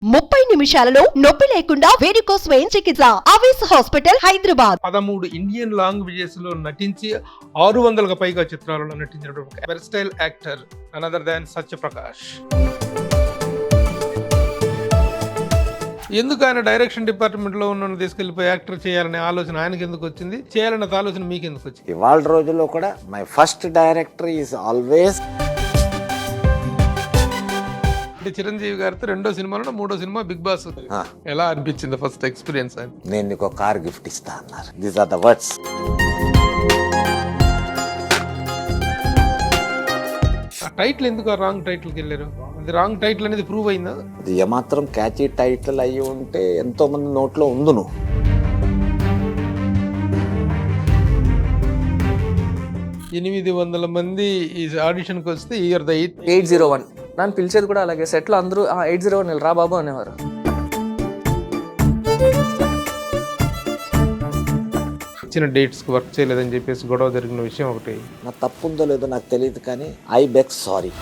30 నిమిషాలలో నొప్పి లేకుండా వేడికోస్ స్వయం చికిత్స. ఆవేశ హాస్పిటల్, హైదరాబాద్. 13 ఇండియన్ లాంగ్వేజెస్ లో నటించి 600కు పైగా చిత్రాలలో నటించినటువంటి వెర్స్టైల్ యాక్టర్ అనదర్ దాన్ సత్యప్రకాష్. ఎందుకు ఆయన డైరెక్షన్ డిపార్ట్మెంట్ లో ఉన్న తీసుకెళ్లిపోయి యాక్టర్ చేయాలనే ఆలోచన ఆయనకి ఎందుకు వచ్చింది, చేయాలన్న ఆలోచన మీకు ఎందుకు వచ్చింది? ఇవాళ రోజుల్లో కూడా my first director is always. అంటే చిరంజీవి గారితో రెండో సినిమాలో మూడో సినిమా బిగ్ బాస్. ఎలా అనిపించింది ఫస్ట్ ఎక్స్పీరియన్స్? ఆయన నేను నీకు ఒక కార్ గిఫ్ట్ ఇస్తా అన్నారు. These are the words. ఆ టైటిల్ ఎందుకు రాంగ్ టైటిల్కి వెళ్ళారు? అది రాంగ్ టైటిల్ అనేది ప్రూవ్ అయిందా? అది ఏమాత్రం క్యాచీ టైటిల్ అయ్యి ఉంటే ఎంతో మంది నోట్లో ఉందును. ఎనిమిది 800 మంది ఈ ఆడిషన్కి వస్తే ఇయర్ ద 801 నన్ను పిలిచేది కూడా అలాగే. సెట్లో అందరూ 801 రా బాబు అనేవారు. ఇచ్చిన డేట్స్కి వర్క్ చేయలేదని చెప్పేసి గొడవ జరిగిన విషయం ఒకటి. నా తప్పు ఉందో లేదో నాకు తెలియదు కానీ ఐ బెగ్ సారీ.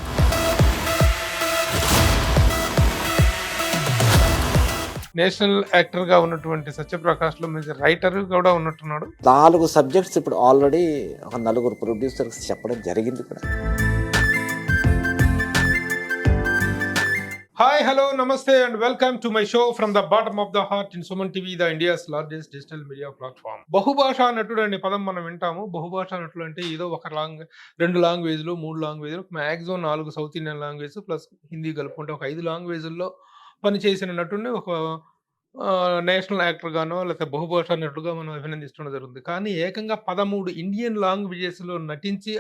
నేషనల్ యాక్టర్గా ఉన్నటువంటి సత్యప్రకాష్లో మంచి రైటర్ కూడా ఉన్నట్టున్నాడు. 4 సబ్జెక్ట్స్ ఇప్పుడు ఆల్రెడీ ఒక 4 ప్రొడ్యూసర్స్ చెప్పడం జరిగింది కూడా. హాయ్, హలో, నమస్తే and welcome to my show from the bottom of the heart in Suman TV, the India's largest digital media platform. బహుభాషా నటుడు అనే పదం మనం వింటాము. బహుభాషా నటుడు అంటే ఏదో ఒక 2 లాంగ్వేజ్లు 3 లాంగ్వేజ్లు maximum 4 South Indian language plus Hindi కలుపుకుంటే ఒక 5 లాంగ్వేజ్ల్లో పనిచేసిన నటుడిని ఒక నేషనల్ యాక్టర్గానో లేకపోతే బహుభాషా నటుడుగా మనం అభినందిస్తుండడం జరుగుతుంది. కానీ ఏకంగా 13 ఇండియన్ లాంగ్వేజెస్లో నటించి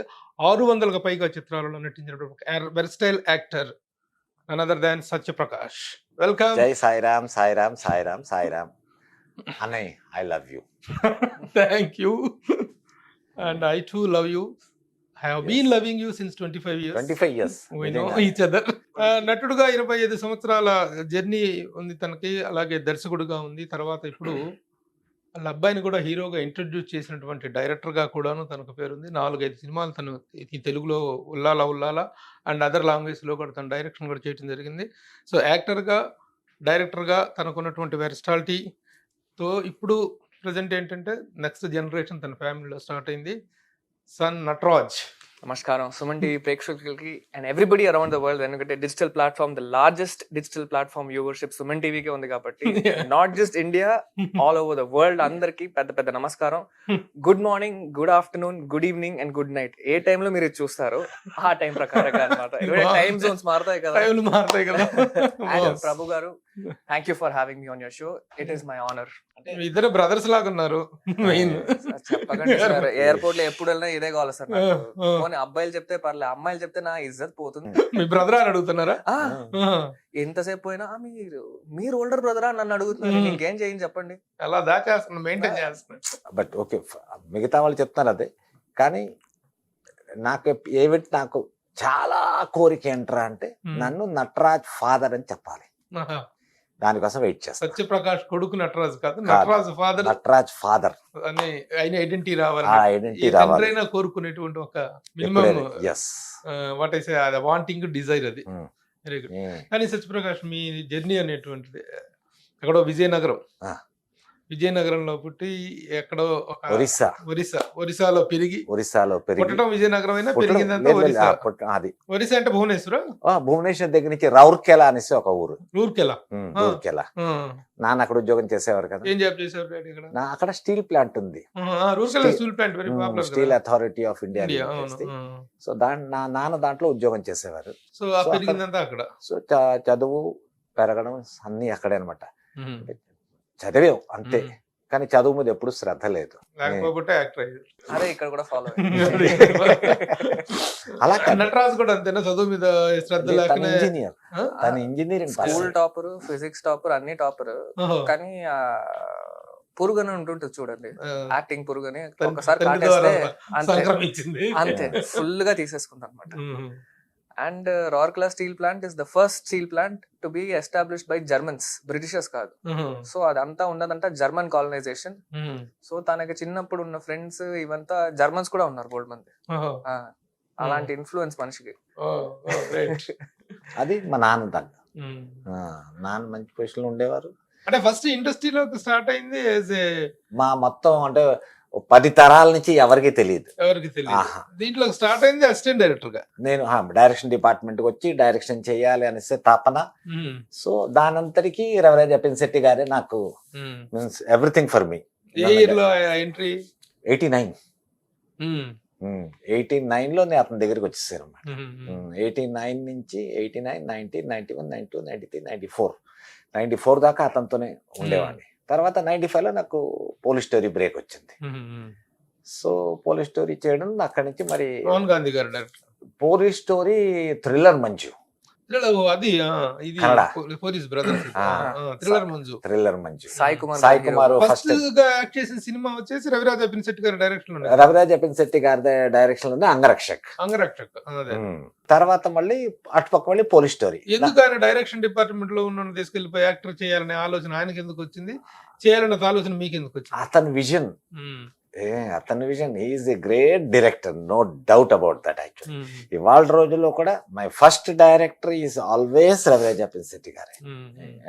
600కు పైగా చిత్రాలలో నటించినటువంటి వెర్స్టైల్ యాక్టర్ అనదర్ దాన్ సత్యప్రకాష్. వెల్కమ్. జై సాయిరామ్, సాయిరామ్, సాయిరామ్, సాయిరామ్. అన్నయ్య, I love you. Thank you. And I two love you. I have been loving you since 25 years. 25 years. We know each other. నటుడుగా 25 సంవత్సరాల జర్నీ ఉంది తనకి. అలాగే దర్శకుడుగా ఉంది. తర్వాత ఇప్పుడు వాళ్ళ అబ్బాయిని కూడా హీరోగా ఇంట్రడ్యూస్ చేసినటువంటి డైరెక్టర్గా కూడాను తనకు పేరుంది. 4-5 సినిమాలు తను ఈ తెలుగులో ఉల్లాల అండ్ అదర్ లాంగ్వేజ్లో కూడా తను డైరెక్షన్ కూడా చేయడం జరిగింది. సో యాక్టర్గా డైరెక్టర్గా తనకున్నటువంటి వెర్స్టాలిటీతో ఇప్పుడు ప్రజెంట్ ఏంటంటే నెక్స్ట్ జనరేషన్ తన ఫ్యామిలీలో స్టార్ట్ అయింది. సన్ నటరాజ్. నమస్కారం సుమన్ టీవీ ప్రేక్షకులకి and everybody around the world. ఎందుకంటే digital platform, the largest digital platform viewership Suman టీవీకే ఉంది కాబట్టి not just India, all over the world అందరికి పెద్ద పెద్ద నమస్కారం. Good morning, good afternoon, good evening and good night. ఏ టైంలో మీరు చూస్తారు ఆ టైం ప్రకారంగా అనమాట. టైమ్ జోన్స్ మారుతాయి కదా. ప్రభు గారు, thank you for having me on your show. It is my honour. ఇద్దరు బ్రదర్స్ లాగా ఉన్నారు. చెప్పకండి సార్, ఎయిర్పోర్ట్ లో ఎప్పుడు వెళ్ళినా ఇదే కావాలి సార్. అబ్బాయిలు చెప్తే పర్లేదు, అమ్మాయిలు చెప్తే నా ఇజ్జత్ పోతుంది. మీ బ్రదర్ అని అడుగుతున్నారా? ఎంతసేపు పోయినా మీరు ఓల్డర్ బ్రదరా నన్ను అడుగుతున్నారు. ఇంకేం చేయండి చెప్పండి. అలా దాచేస్తున్నా, మెయింటైన్ చేస్తున్నా. బట్ ఓకే, మిగతా వాళ్ళు చెప్తారు అదే. కానీ నాకు చాలా కోరిక ఏంట్రా అంటే నన్ను నటరాజ్ ఫాదర్ అని చెప్పాలి. దానికోసం వెయిట్ చేస్తాను. సత్యప్రకాష్ కొడుకు నటరాజ్ కాదు, నటరాజ్ ఫాదర్. నటరాజ్ ఫాదర్ అని ఆయన ఐడెంటిటీ రావాలి. తండ్రైనా కోరుకునేటువంటి ఒక minimum what I say wanting desire అది. Very good. కానీ సత్యప్రకాష్ మీ జర్నీ అనేటువంటిది ఎక్కడో విజయనగరంలో పుట్టి ఎక్కడో ఒరిస్సాలో పెరిగి పుట్టడం విజయనగరం అయినా పెరిగిందంటే ఒరిస్సా అంటే భువనేశ్వర్ దగ్గర నుంచి రౌర్కెలా అనేసి ఒక ఊరు. రూర్కెలా. నాన్న అక్కడ ఉద్యోగం చేసేవారు కదా. ఏం జాబ్ చేసేవారు? అక్కడ స్టీల్ ప్లాంట్ ఉంది, steel authority of India. So నాన్న దాంట్లో ఉద్యోగం చేసేవారు. సో పెరిగిందంతా అక్కడ. సో చదువు పెరగడం అన్ని అక్కడే అనమాట. చదివాం అంతే, కానీ చదువు మీద ఎప్పుడు శ్రద్ధ లేదు. అదే ఇక్కడ కూడా ఫాలో అలా నటరాజ్ కూడా అంతేనా? చదువు మీద శ్రద్ధ లేకనే engineering school topper, physics topper, అన్ని టాపర్. కానీ పురుగని ఉంటుంటుంది చూడండి, యాక్టింగ్ పురుగని ఒకసారి కాటేస్తే అంతే ఫుల్ గా తీసేసుకుంది అనమాట. And Rourkela steel plant is the first steel plant to be established by Germans, Britishers కాదు. సో అదంతా ఉన్నదంతా జర్మన్ కాలనైజేషన్. సో తనకి చిన్నప్పుడు ఉన్న ఫ్రెండ్స్ ఇవంతా జర్మన్స్ కూడా ఉన్నారు బోల్డ్ మంది. అలాంటి ఇన్ఫ్లుయెన్స్ మనిషికి. అది మా నాన్న నాన్న మంచి పొజిషన్లో ఉండేవారు. అంటే ఫస్ట్ ఇండస్ట్రీలోకి స్టార్ట్ అయింది యాజ్ ఏ మా మొత్తం అంటే 10 తరాల నుంచి ఎవరికి తెలియదు. ఎవరికి తెలియదు. ఆహా. దీంట్లో స్టార్ట్ అయింది అసిస్టెంట్ డైరెక్టర్ గా. నేను డైరెక్షన్ డిపార్ట్మెంట్కి వచ్చి డైరెక్షన్ చేయాలి అనేసి తపన. సో దానంతటికి రవిరాజ పెన్శెట్టి గారే నాకు means everything for me. A year లో ఎంట్రీ? 89. 89లో నేను అతని దగ్గరికి వచ్చేసాను అన్నమాట. 89 నుంచి 89, 90, 91, 92, 93, 94. 94 దాకా అతనితోనే ఉండేవాడిని. తర్వాత 95లో నాకు పోలీస్ స్టోరీ బ్రేక్ వచ్చింది. సో పోలీస్ స్టోరీ చేయడం అక్కడి నుంచి మరి మోహన్ గాంధీ గారు director. Police story thriller Manju. అది ఇది కన్నడ. Police brothers. ఆ. థ్రిల్లర్ మంజు. సాయి కుమార్ ఫస్ట్ గా యాక్ట్ చేసిన సినిమా వచ్చేసి రవిరాజ పెన్శెట్టి గారి డైరెక్షన్ లో. రవిరాజ పెన్శెట్టి గారి డైరెక్షన్ లోనే అంగరక్షక్. అదే. తర్వాత మళ్ళీ అటుపక్క మళ్ళీ పోలీస్ స్టోరీ. ఎందుకు ఆయన డైరెక్షన్ డిపార్ట్మెంట్ లో ఉన్న తీసుకెళ్లిపోయి యాక్టర్ చేయాలనే ఆలోచన ఆయనకి ఎందుకు వచ్చింది? చేయాలన్న ఆలోచన మీకు ఎందుకు వచ్చింది? అతని విజన్, అతని vision. Is a great director, no doubt about that. Actually ఇవాళ రోజుల్లో కూడా my first director is always Raviraja Pinisetty గారే.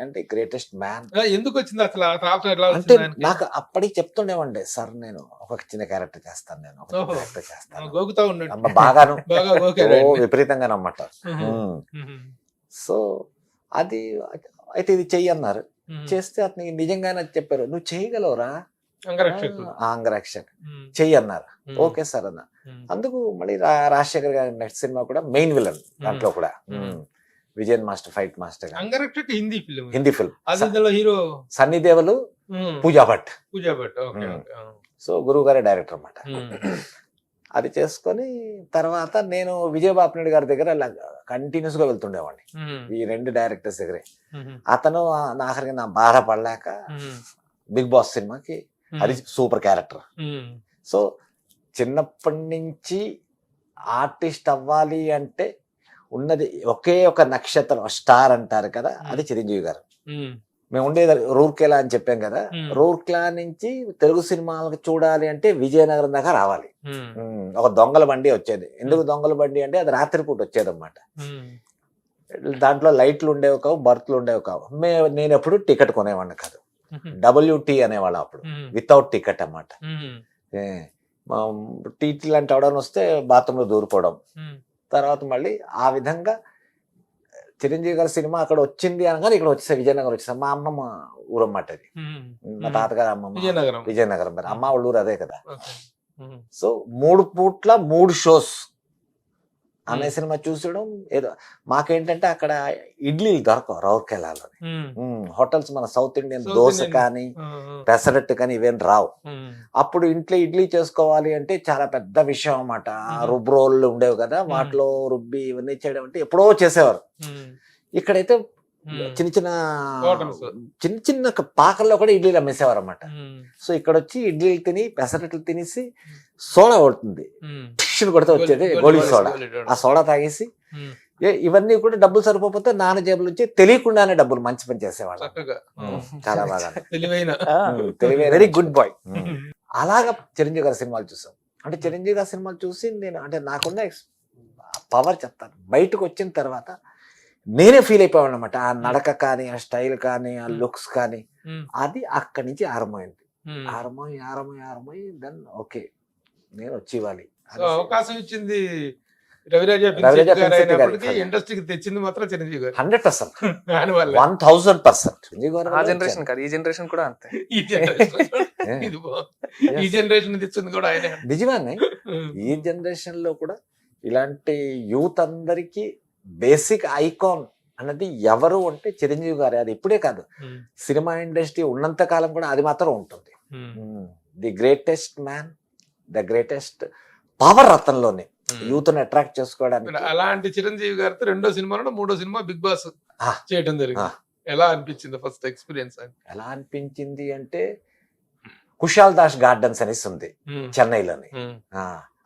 అంటే గ్రేటెస్ట్ మ్యాన్. ఎందుకు వచ్చింది అసలు ఆ thought ఎట్లా అంటే వచ్చింది ఆయనకి? నాకు అప్పటికి చెప్తుండేవండి, సార్ నేను ఒక చిన్న క్యారెక్టర్ చేస్తాను, నేను ఒక ఓహో. క్యారెక్టర్ చేస్తాను. గోగుతా ఉన్నాడు. అమ్మ బాగాను బాగా గోకాడు ఆయన. విపరీతంగా అన్నమాట. సో అది అయితే ఇది చెయ్యి అన్నారు. చేస్తే అతనికి నిజంగానే చెప్పారు, నువ్వు చేయగలవురా అంగరక్షకులు. అంగరక్షక్ చెయ్యి అన్నారు. ఓకే సార్ అన్న. అందుకు మళ్ళీ రాజశేఖర్ గారి నెక్స్ట్ సినిమా కూడా మెయిన్ విలన్ దాంట్లో కూడా Vijayan master, fight master. Angrakshak Hindi film. Hindi film. అందులో hero Sunny Deol, Pooja Bhatt. Pooja Bhatt. Okay. So గురువు గారి డైరెక్టర్ అన్నమాట. అది చేసుకొని తర్వాత నేను విజయబాపినాయుడు గారి దగ్గర కంటిన్యూస్ గా వెళ్తుండేవాడిని, ఈ రెండు డైరెక్టర్స్ దగ్గరే. అతను ఆఖరికి నా బాధపడలేక బిగ్ బాస్ సినిమాకి, అది సూపర్ క్యారెక్టర్. సో చిన్నప్పటి నుంచి ఆర్టిస్ట్ అవ్వాలి అంటే ఉన్నది ఒకే ఒక నక్షత్రం, స్టార్ అంటారు కదా, అది చిరంజీవి గారు. మేము ఉండేది రూర్కెలా అని చెప్పాం కదా, రూర్కెలా నుంచి తెలుగు సినిమాలకు చూడాలి అంటే విజయనగరం దాకా రావాలి. ఒక దొంగల బండి వచ్చేది. ఎందుకు దొంగల బండి అంటే అది రాత్రిపూట వచ్చేది అన్నమాట. దాంట్లో లైట్లు ఉండేవి కావు, బర్త్లు ఉండేవి కావు. నేను ఎప్పుడు టికెట్ కొనేవాడిని కాదు, WT అనేవాళ్ళు అప్పుడు, వితౌట్ టికెట్ అన్నమాట. టీటీ లాంటి అవడానికి వస్తే బాత్రూంలో దూరిపోవడం. తర్వాత మళ్ళీ ఆ విధంగా చిరంజీవి గారి సినిమా అక్కడ వచ్చింది అనగానే ఇక్కడ వచ్చేసా, విజయనగరం వచ్చేసా. మా అమ్మమ్మ ఊరన్నమాట అది, మా తాతగారు అమ్మమ్మ విజయనగరం. మరి అమ్మ వాళ్ళ ఊరు అదే కదా. సో 3 పూట్ల 3 షోస్ అనే సినిమా చూసడం. ఏదో మాకేంటంటే అక్కడ ఇడ్లీలు దొరకవు రౌర్కెలాలో. హోటల్స్ మన సౌత్ ఇండియన్ దోశ కానీ పెసరట్టు కానీ ఇవేం రావు. అప్పుడు ఇంట్లో ఇడ్లీ చేసుకోవాలి అంటే చాలా పెద్ద విషయం అన్నమాట. రుబ్రోళ్ళు ఉండేవి కదా, వాటిలో రుబ్బి ఇవన్నీ చేయడం అంటే ఎప్పుడో చేసేవారు. ఇక్కడైతే చిన్న చిన్న పాకల్లో కూడా ఇడ్లీలు అమ్మేసేవారు అన్నమాట. సో ఇక్కడ వచ్చి ఇడ్లీలు తిని పెసరట్లు తినేసి సోడా కొడుతుంది, టిష్యూలు కొడితే వచ్చేది గోళీ సోడా. ఆ సోడా తాగేసి ఇవన్నీ కూడా డబ్బులు సరిపోతే నాన్న జేబుల నుంచి తెలియకుండానే డబ్బులు మంచి పని చేసేవాళ్ళు. చాలా బాగా తెలివైన వెరీ గుడ్ బాయ్. అలాగా చిరంజీవి గారి సినిమాలు చూసాం. అంటే చిరంజీవి గారి సినిమాలు చూసి నేను, అంటే నాకున్న పవర్ చెప్తాను, బయటకు వచ్చిన తర్వాత నేనే ఫీల్ అయిపోయాను అనమాట. ఆ నడక కానీ, ఆ స్టైల్ కానీ, ఆ లుక్స్ కానీ, అది అక్కడి నుంచి ఆరంభమైంది. ఆరంభమై దెన్ ఓకే నేను వచ్చి ఇవ్వాలి. అవకాశం ఇచ్చింది రవిరాజ ఇండస్ట్రీకి తెచ్చింది మాత్రం చిరంజీవి గారు. 100%, 1000%. ఆ జనరేషన్ కాదు, ఈ జనరేషన్ కూడా అంతే. ఈ జనరేషన్ తెచ్చింది కూడా ఆయన. నిజమే. ఈ జనరేషన్ లో కూడా ఇలాంటి యూత్ అందరికి బేసిక్ ఐకాన్ అన్నది ఎవరు అంటే చిరంజీవి గారే. అది ఇప్పుడే కాదు, సినిమా ఇండస్ట్రీ ఉన్నంత కాలం కూడా అది మాత్రం ఉంటుంది. The greatest man, the greatest power అతనిలోనే యూత్ ని అట్రాక్ట్ చేసుకోవడానికి. అలాంటి చిరంజీవి గారితో రెండో సినిమాలో 3వ సినిమా బిగ్ బాస్ చేయడం జరిగింది. ఎలా అనిపించింది ఫస్ట్ ఎక్స్పీరియన్స్? ఎలా అనిపించింది అంటే, కుశాల్ దాస్ గార్డెన్స్ అనేసి ఉంది చెన్నైలోని.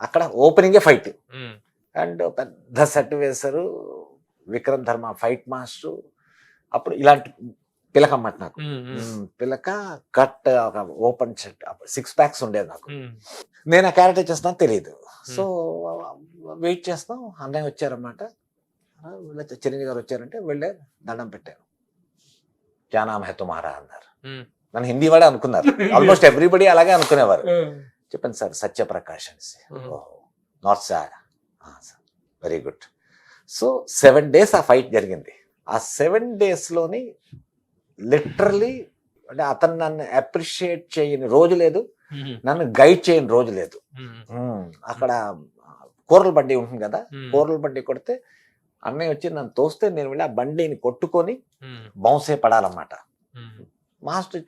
అక్కడ ఓపెనింగే ఫైట్ అండ్ పెద్ద సెట్ వేశారు. విక్రమ్ ధర్మ ఫైట్ మాస్టర్. అప్పుడు ఇలాంటి పిలక అన్నమాట నాకు. పిలక కట్ ఓపెన్ సెట్, 6 ప్యాక్స్ ఉండేది నాకు. నేను ఆ క్యారెక్టర్ చేస్తున్నా తెలియదు. సో వెయిట్ చేస్తాం, అన్నయ్య వచ్చారన్నమాట. చిరంజీవి గారు వచ్చారంటే వెళ్ళే దండం పెట్టాను. క్యా నామ్ హై తుమారా అన్నారు. నన్ను హిందీ వాడే అనుకున్నారు. ఆల్మోస్ట్ ఎవ్రీబడి అలాగే అనుకునేవారు. చెప్పాను సార్ సత్యప్రకాష్ అని. North sir very good. So 7 days ఆ ఫైట్ జరిగింది. ఆ 7 daysలోని లిటరలీ అంటే అతను నన్ను అప్రిషియేట్ చేయని రోజు లేదు, నన్ను గైడ్ చేయని రోజు లేదు. అక్కడ కూరల బండి ఉంటుంది కదా, కూరల బండి కొడితే అన్నయ్య వచ్చి నన్ను తోస్తే నేను వెళ్ళి ఆ బండిని కొట్టుకొని బౌన్సే పడాలన్నమాట. మాస్టర్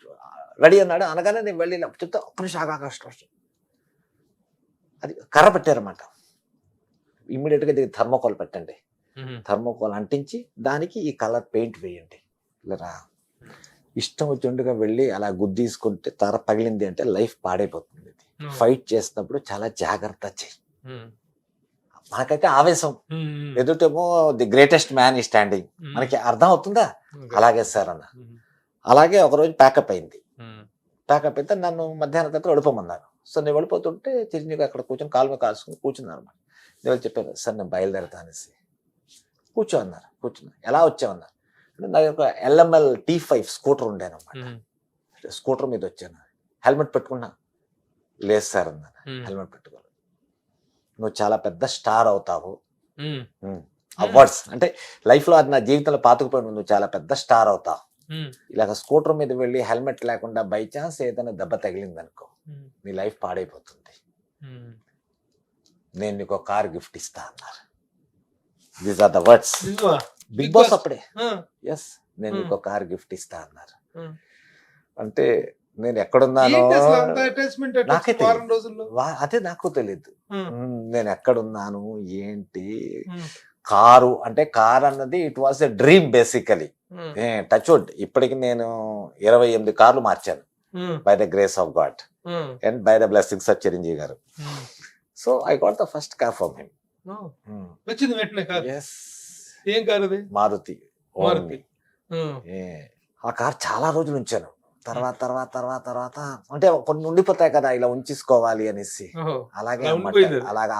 రెడీ అన్నాడు అనగానే నేను వెళ్ళి చెప్తా ఒక్క నిమిషం ఆకాశం అది కర్ర పెట్టారన్నమాట. ఇమ్మీడియట్గా దీనికి థర్మోకోల్ పెట్టండి, థర్మోకోల్ అంటించి దానికి ఈ కలర్ పెయింట్ వేయండి. ఇలా ఇష్టం వచ్చిండుగా వెళ్ళి అలా గుద్దీసుకుంటే తర పగిలింది అంటే లైఫ్ పాడైపోతుంది. ఫైట్ చేసినప్పుడు చాలా జాగ్రత్త చెయ్యి. మనకైతే ఆవేశం, ఎదుటేమో ది గ్రేటెస్ట్ మ్యాన్ ఈ స్టాండింగ్, మనకి అర్థం అవుతుందా? అలాగే సార్ అన్న. అలాగే ఒకరోజు ప్యాకప్ అయింది. ప్యాకప్ అయితే నన్ను మధ్యాహ్నం తర్వాత వెళ్ళిపోమన్నారు. సో నేను వెళ్ళిపోతుంటే చిరంజీవి అక్కడ కూర్చొని కాలు మీద కాల్చుకుని కూర్చున్నారు అన్నమాట. నేను చెప్పాను సార్ నేను బయలుదేరుతా అనేసి. కూర్చో అన్నారు. కూర్చున్నా. ఎలా వచ్చామన్నారు అంటే నా యొక్క LML T5 స్కూటర్ ఉండేనమాట. స్కూటర్ మీద వచ్చాను. హెల్మెట్ పెట్టుకున్నా. లేదు సార్ అన్నాను. హెల్మెట్ పెట్టుకోవాలి, నువ్వు చాలా పెద్ద స్టార్ అవుతావు. అవార్డ్స్ అంటే లైఫ్ లో అది నా జీవితంలో పాతుకుపోయిన, నువ్వు చాలా పెద్ద స్టార్ అవుతావు. ఇలాగ స్కూటర్ మీద వెళ్ళి హెల్మెట్ లేకుండా బై ఛాన్స్ ఏదైనా దెబ్బ తగిలింది అనుకో, నీ లైఫ్ పాడైపోతుంది. నేను నీకు కార్ గిఫ్ట్ ఇస్తా అన్నారు. These are the words. Big Boss అప్పుడే ఎస్ నేను నీకు కార్ గిఫ్ట్ ఇస్తా అన్నారు. అంటే నేను ఎక్కడున్నానో నాకే తెలియదు. అదే నాకు తెలియదు నేను ఎక్కడున్నాను ఏంటి. కారు అంటే కార్ అన్నది it was a dream basically. Touch wood ఇప్పటికి నేను 28 కార్లు మార్చాను by the grace of God and by the blessings of Chiranjeevi గారు. So I got the first car from him. Maruti. ఆ కార్ చాలా రోజులు ఉంచాను. తర్వాత అంటే కొన్ని ఉండిపోతాయి కదా ఇలా ఉంచేసుకోవాలి అనేసి. అలాగే అలాగా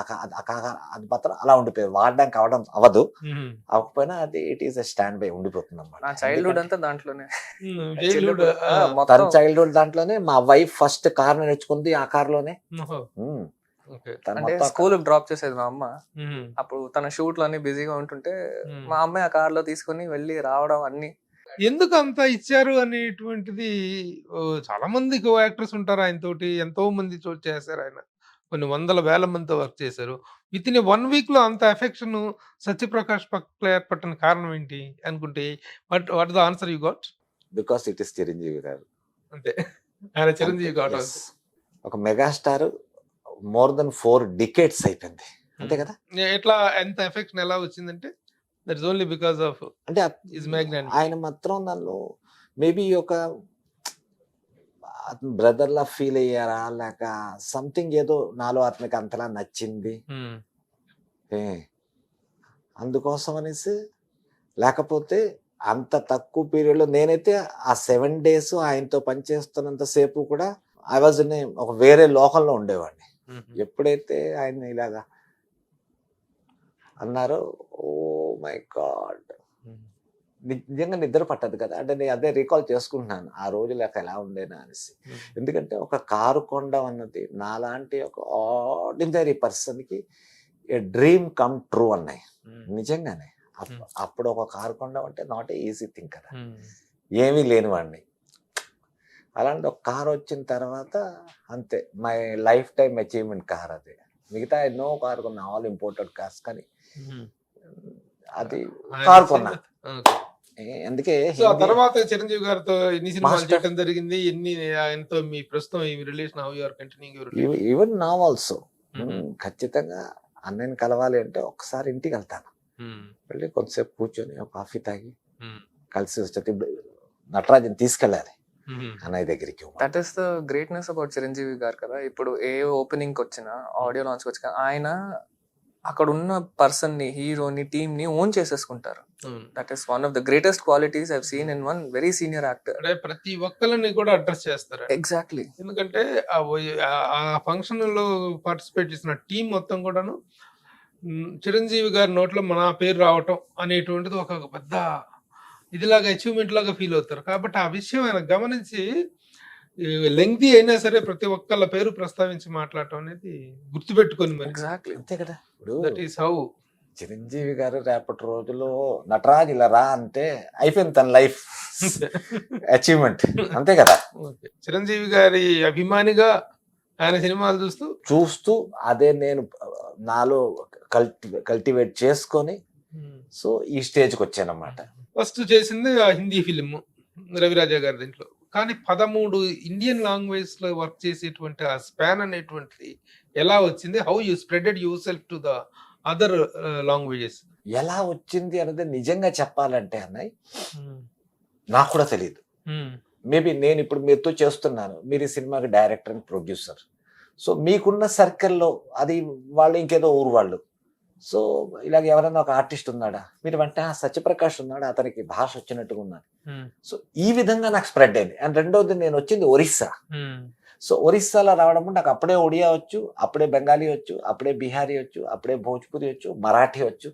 అది మాత్రం అలా ఉండిపోయింది. వాడడానికి అవడం అవ్వదు, అవ్వకపోయినా అది it is a stand by ఉండిపోతుంది అన్నమాట. చైల్డ్హుడ్ అంతా దాంట్లోనే. తన చైల్డ్హుడ్ దాంట్లోనే. మా వైఫ్ ఫస్ట్ కార్ నేర్చుకుంది ఆ కార్ లోనే. అంటే స్కూల్ డ్రాప్ చేసేది మా అమ్మ. అప్పుడు తన షూట్లు అన్ని బిజీగా ఉంటుంటే మా అమ్మాయి ఆ కార్ లో తీసుకుని వెళ్ళి రావడం అన్ని. ఎందుకు అంత ఇచ్చారు అనేటువంటిది చాలా మంది కో యాక్టర్స్ ఉంటారు ఆయన తోటి, ఎంతో మంది చేశారు ఆయన, కొన్ని వందల వేల మందితో వర్క్ చేశారు. విత్ ఇన్ 1 week లో అంత ఎఫెక్షన్ సత్యప్రకాష్ పట్ల ఏర్పడిన కారణం ఏంటి అనుకుంటే what the answer you got? Because it is Chiranjeevi గారు. అంతే, ఆయన చిరంజీవి గాట్. ఒక మెగాస్టార్ మోర్ దెన్ 4 decades అయిపోయింది అంతే కదా. ఎట్లా ఎంత ఎఫెక్షన్ ఎలా వచ్చిందంటే that is only because of అంటే హిస్ మ్యాగ్నెట్. ఆయన మాత్రం నన్ను మేబీ ఒక బ్రదర్ లా ఫీల్ అయ్యారా లేక సంథింగ్ ఏదో నాలో అతనికి అంతలా నచ్చింది అందుకోసం అనేసి. లేకపోతే అంత తక్కువ పీరియడ్ లో నేనైతే ఆ 7 days ఆయనతో పనిచేస్తున్నంత సేపు కూడా ఐ వాజ్ ఇన్ ఒక వేరే లోకంలో ఉండేవాడిని. ఎప్పుడైతే ఆయన ఇలాగా అన్నారో ఓ మై గాడ్, నిజంగా నిద్ర పట్టదు కదా. అంటే నేను అదే రీకాల్ చేసుకుంటున్నాను ఆ రోజు లేక ఎలా ఉండేనా అనేసి. ఎందుకంటే ఒక కారు కొనడం అన్నది నాలాంటి ఒక ఆర్డినరీ పర్సన్కి ఏ డ్రీమ్ కమ్ ట్రూ అన్నాయి నిజంగానే. అప్పుడు ఒక కారు కొనడం అంటే నాట్ ఏ ఈజీ థింగ్ కదా, ఏమీ లేనివాడిని. అలాంటి ఒక కార్ వచ్చిన తర్వాత అంతే my life time achievement car అది. మిగతా ఎన్నో కారు కొన్నా, ఆల్ ఇంపోర్టెడ్ కార్స్, కానీ అది కారు కొన్నా. అందుకే తర్వాత చిరంజీవి గారితో ఎన్ని సినిమాలు చేయడం జరిగింది, ఎన్ని ఆయనతో మీ ప్రస్తుతం ఈ relation how you are continuing your relation? Even now also ఖచ్చితంగా అన్నయ్యని కలవాలి అంటే ఒకసారి ఇంటికి వెళ్తాను, వెళ్ళి కొంతసేపు కూర్చొని ఒక కాఫీ తాగి కలిసి వచ్చి నటరాజన్ తీసుకెళ్ళాలి అన్నయ్య దగ్గరికి. That is the greatness about Chiranjeevi గారు కదా. ఇప్పుడు ఏ ఓపెనింగ్ వచ్చినా, ఆడియో లాంచ్ వచ్చినా ఆయన అక్కడ ఉన్న పర్సన్ ని, హీరోని, టీమ్ ని ఓన్ చేసేసుకుంటారు. That is one of the greatest qualities I have seen in one very senior actor. అంటే ప్రతి ఒక్కరిని కూడా అడ్రస్ చేస్తారు. ఎగ్జాక్ట్లీ. ఎందుకంటే ఆ ఫంక్షన్ లో పార్టిసిపేట్ చేసిన టీం మొత్తం కూడాను చిరంజీవి గారి నోట్లో మన పేరు రావటం అనేటువంటిది ఒక పెద్ద ఇదిలాగా అచీవ్మెంట్ లాగా ఫీల్ అవుతారు. కాబట్టి ఆ విషయం ఆయన గమనించి లెంగ్తీ అయినా సరే ప్రతి ఒక్కళ్ళ పేరు ప్రస్తావించి మాట్లాడటం అనేది గుర్తుపెట్టుకొని మరి ఎగ్జాక్ట్లీ. అంతే కదా. ఇప్పుడు దట్ ఈస్ హౌ. చిరంజీవి గారు రేపటి రోజుల్లో నటరాజ్ ఇలా రా అంటే అయిపోయింది తన లైఫ్ అచీవ్మెంట్. అంతే కదా. చిరంజీవి గారి అభిమానిగా ఆయన సినిమాలు చూస్తూ అదే నేను నాలో కల్టివేట్ చేసుకొని సో ఈ స్టేజ్కి వచ్చానమాట. ఫస్ట్ చేసింది ఆ హిందీ ఫిలిం రవిరాజా గారి దీంట్లో. కానీ 13 ఇండియన్ లాంగ్వేజ్ లో వర్క్ చేసేటువంటి ఆ స్పాన్ అనేటువంటిది ఎలా వచ్చింది? How you spreaded your self to the other languages? ఎలా వచ్చింది అనేది నిజంగా చెప్పాలంటే అన్నయ్య నాకు కూడా తెలియదు. మేబీ నేను ఇప్పుడు మీతో చేస్తున్నాను, మీరు ఈ సినిమాకి డైరెక్టర్ అండ్ ప్రొడ్యూసర్. సో మీకున్న సర్కిల్లో అది వాళ్ళు ఇంకేదో ఊరు వాళ్ళు. సో ఇలాగ ఎవరైనా ఒక ఆర్టిస్ట్ ఉన్నాడా మీరు అంటే సత్యప్రకాష్ ఉన్నాడా, అతనికి భాష వచ్చినట్టుగా ఉన్నాడు. సో ఈ విధంగా నాకు స్ప్రెడ్ అయింది. అండ్ రెండోది నేను వచ్చింది ఒరిస్సా. సో ఒరిస్సాలో రావడం నాకు అప్పుడే ఒడియా వచ్చు, అప్పుడే బెంగాలీ వచ్చు, అప్పుడే బీహారీ వచ్చు, అప్పుడే భోజ్పురి వచ్చు, మరాఠీ వచ్చు.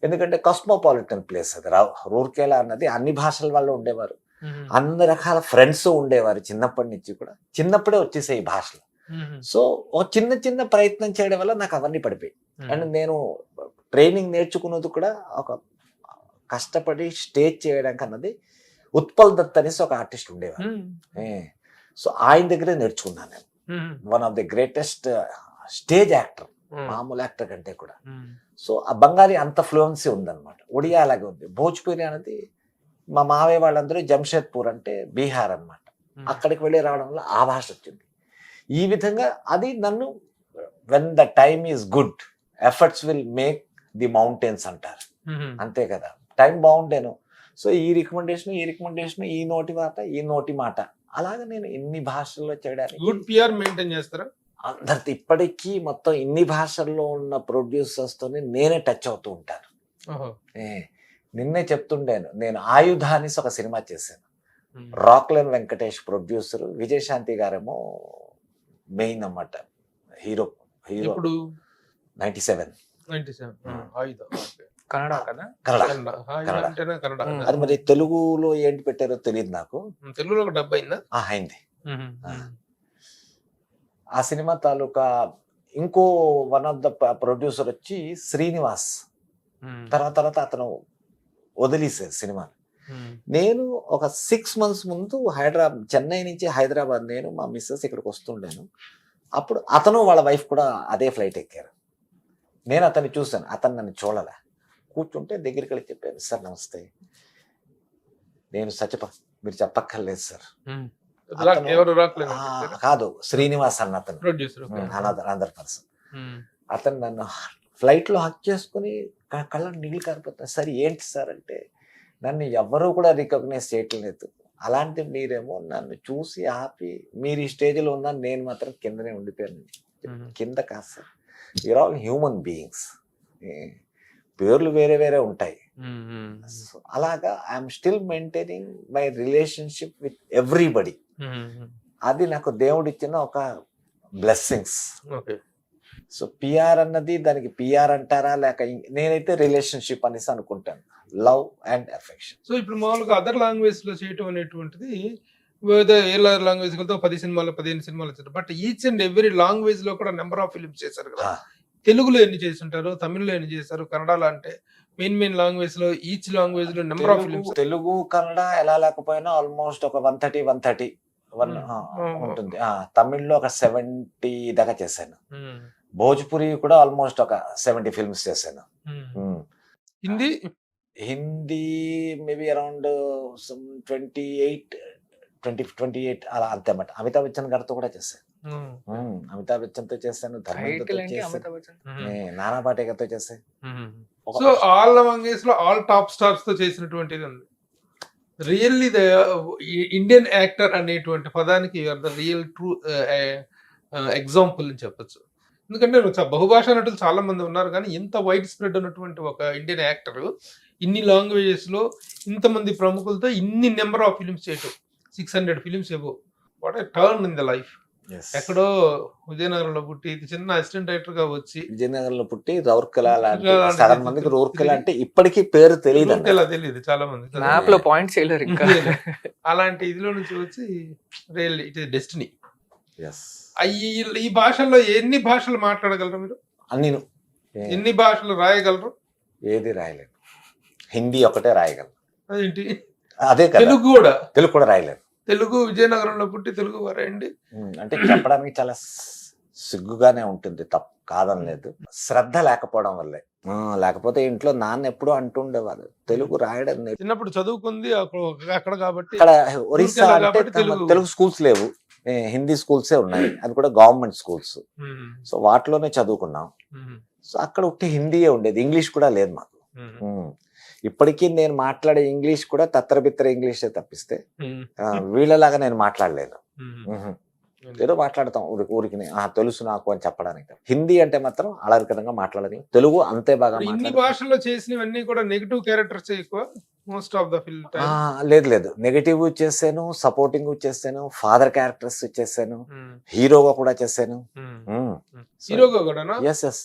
ఎందుకంటే కాస్మోపాలిటన్ ప్లేస్ అది. రూర్కేలా అన్నది అన్ని భాషల వాళ్ళు ఉండేవారు, అన్ని రకాల ఫ్రెండ్స్ ఉండేవారు చిన్నప్పటి నుంచి కూడా. చిన్నప్పుడే వచ్చేసాయి ఈ భాషలు. సో ఒక చిన్న చిన్న ప్రయత్నం చేయడం వల్ల నాకు అవన్నీ పడిపోయి. అండ్ నేను ట్రైనింగ్ నేర్చుకున్నది కూడా ఒక కష్టపడి స్టేజ్ చేయడానికి అన్నది ఉత్పల్ దత్ అనేసి ఒక ఆర్టిస్ట్ ఉండేవారు. సో ఆయన దగ్గరే నేర్చుకున్నాను నేను. One of the greatest stage actor, మామూలు యాక్టర్ కంటే కూడా. సో ఆ బంగాళీ అంత ఫ్లూయెన్సీ ఉందన్నమాట. ఒడియా అలాగే ఉంది. భోజ్పురి అనేది మా మావయ్య వాళ్ళందరూ జంషేద్పూర్ అంటే బీహార్ అన్నమాట. అక్కడికి వెళ్ళి రావడం వల్ల ఆ భాష వచ్చింది. ఈ విధంగా అది నన్ను when the time is good efforts will make the mountains అంటారు. అంతే కదా. టైం బాగుండేను. సో ఈ రికమెండేషన్ ఈ నోటి మాట అలాగే నేను ఇన్ని భాషల్లో చేయడానికి గుడ్ పిఆర్ మెయింటైన్ చేస్తారా? అందరితో ఇప్పటికీ మొత్తం ఇన్ని భాషల్లో ఉన్న ప్రొడ్యూసర్స్ తోనే నేనే టచ్ అవుతూ ఉంటాను. నిన్నే చెప్తుండేను, నేను ఆయుధాన్ని ఒక సినిమా చేశాను. రాక్లైన్ వెంకటేష్ ప్రొడ్యూసర్, విజయశాంతి గారేమో మెయిన్ అన్నమాట. హీరో 97 కన్నడ కదా. కన్నడ. అది మరి తెలుగులో ఏంటి పెట్టారో తెలియదు నాకు. తెలుగులో డబ్ అయిందా? అయింది. ఆ సినిమా తాలూకా ఇంకో వన్ ఆఫ్ ద ప్రొడ్యూసర్ వచ్చి శ్రీనివాస్. తర్వాత అతను వదిలేసారు సినిమాని. నేను ఒక 6 months ముందు చెన్నై నుంచి హైదరాబాద్ నేను మా మిస్సెస్ ఇక్కడికి వస్తుండేను. అప్పుడు అతను వాళ్ళ వైఫ్ కూడా అదే ఫ్లైట్ ఎక్కారు. నేను అతన్ని చూశాను, అతను నన్ను చూడలే. కూర్చుంటే దగ్గరికి వెళ్ళి చెప్పాను, సార్ నమస్తే, నేను మీరు చెప్పక్కర్లేదు సార్. కాదు, శ్రీనివాస్ అన్న అతను, అనదర్ పర్సన్. అతను నన్ను ఫ్లైట్ లో హక్ చేసుకుని కళ్ళ నీళ్ళు కారిపోతాను. సార్ ఏంటి సార్ అంటే, నన్ను ఎవ్వరూ కూడా రికగ్నైజ్ చేయట్లేదు, అలాంటి మీరేమో నన్ను చూసి ఆపి మీరు ఈ స్టేజ్లో ఉన్నా, నేను మాత్రం కిందనే ఉండిపోయాను. కింద కాదు sir, you are all human beings, పేర్లు వేరే వేరే ఉంటాయి. అలాగా I'm still maintaining my relationship with everybody. అది నాకు దేవుడు ఇచ్చిన ఒక బ్లెస్సింగ్స్. సో పిఆర్ అన్నది దానికి పిఆర్ అంటారా లేక నేనైతే రిలేషన్షిప్ అనేసి అనుకుంటాను, లవ్ అండ్ అఫెక్షన్. సో ఇప్పుడు మామూలుగా అదర్ లాంగ్వేజ్ లో చేయటం అనేటువంటిది ఏ లాంగ్వేజ్ వెళ్తే 10 సినిమాలు 15 సినిమాలు వచ్చారు. But each and every language లో కూడా నెంబర్ ఆఫ్ ఫిల్మ్స్ చేశారు కదా. తెలుగులో ఎన్ని చేస్తుంటారు, తమిళ్లో ఎన్ని చేశారు, కన్నడలో అంటే మెయిన్ లాంగ్వేజ్ లో ఈచ్ లాంగ్వేజ్ లో number of films? Telugu Kannada ఎలా లేకపోయినా ఆల్మోస్ట్ ఒక 130 ఉంటుంది. తమిళ్లో ఒక 70 దాకా చేశాను. భోజ్పురి కూడా ఆల్మోస్ట్ ఒక 70 ఫిల్మ్స్ చేశాను. హిందీ మేబీ అరౌండ్ 28 అలా అంతే అన్నమాట. అమితాబ్ బచ్చన్ గారితో కూడా చేశాను. అమితాబ్ బచ్చన్ తో చేశాను, ధర్మేంద్రతో చేశాను, నానా పాటేకర్తో చేశాను. సో ఆల్ లాంగ్వేజ్ లో ఆల్ టాప్ స్టార్స్ తో చేసినటువంటిది ఉంది. రియల్లీ ద ఇండియన్ యాక్టర్ అనేటువంటి పదానికి ద రియల్ ట్రూ ఎగ్జాంపుల్ అని చెప్పచ్చు. ఎందుకంటే బహుభాషా నటులు చాలా మంది ఉన్నారు, కానీ ఇంత వైడ్ స్ప్రెడ్ ఉన్నటువంటి ఒక ఇండియన్ యాక్టర్ ఇన్ని లాంగ్వేజెస్ లో ఇంతమంది ప్రముఖులతో ఇన్ని నెంబర్ ఆఫ్ ఫిలిమ్స్ చేయటం, 600 films above. What a turn in the life. ఎక్కడో విజయనగరంలో పుట్టి చిన్న అసిస్టెంట్ డైరెక్టర్ గా వచ్చి విజయనగరంలో పుట్టి రౌర్కెలా లాంటి లాంటి సగం మందికి రౌర్కెలా అంటే ఇప్పటికీ పేరు తెలియదు ఎలా తెలియదు చాలా మంది మ్యాప్ లో పాయింట్ చేయలేరు ఇంకా. అలాంటి ఇదిలో నుంచి వచ్చి రియల్లీ ఇట్ ఇస్ డెస్టినీ. ఈ భాషల్లో ఎన్ని భాషలు మాట్లాడగలరు మీరు? నేను ఎన్ని భాషలు రాయగలరు? ఏది రాయలేను, హిందీ ఒకటే రాయగలను. అదేంటి? అదే కదా, తెలుగు కూడా? తెలుగు కూడా రాయలేను. తెలుగు విజయనగరంలో పుట్టి తెలుగు వారండి అంటే చెప్పడానికి చాలా సిగ్గుగానే ఉంటుంది, తప్పు కాదనలేదు. శ్రద్ధ లేకపోవడం వల్లే. లేకపోతే ఇంట్లో నాన్న ఎప్పుడూ అంటుండేవారు తెలుగు రాయడం చిన్నప్పుడు చదువుకుంది అక్కడ కాబట్టి. ఇక్కడ ఒరిస్సా అంటే కాబట్టి తెలుగు స్కూల్స్ లేవు, హిందీ స్కూల్సే ఉన్నాయి, అది కూడా గవర్నమెంట్ స్కూల్స్. సో వాటిలోనే చదువుకున్నాం. సో అక్కడ ఒకటి హిందీయే ఉండేది, ఇంగ్లీష్ కూడా లేదు మాకు. ఇప్పటికీ నేను మాట్లాడే ఇంగ్లీష్ కూడా తత్తరబిత్తర ఇంగ్లీషే తప్పిస్తే వీళ్ళలాగా నేను మాట్లాడలేను. ఏదో మాట్లాడతాం ఊరికి తెలుసు నాకు అని చెప్పడానికి. హిందీ అంటే మాత్రం అలరికరంగా మాట్లాడని, తెలుగు అంతే బాగా. ఇన్ని భాషల్లో చేసినవన్నీ కూడా నెగటివ్ క్యారెక్టర్స్ ఎక్కువ మోస్ట్ ఆఫ్ ద ఫిల్మ్. లేదు, నెగటివ్ చేశాను, సపోర్టింగ్ చేశాను, ఫాదర్ క్యారెక్టర్స్ చేశాను, హీరోగా కూడా చేశాను. హీరోగా కూడా ఎస్ ఎస్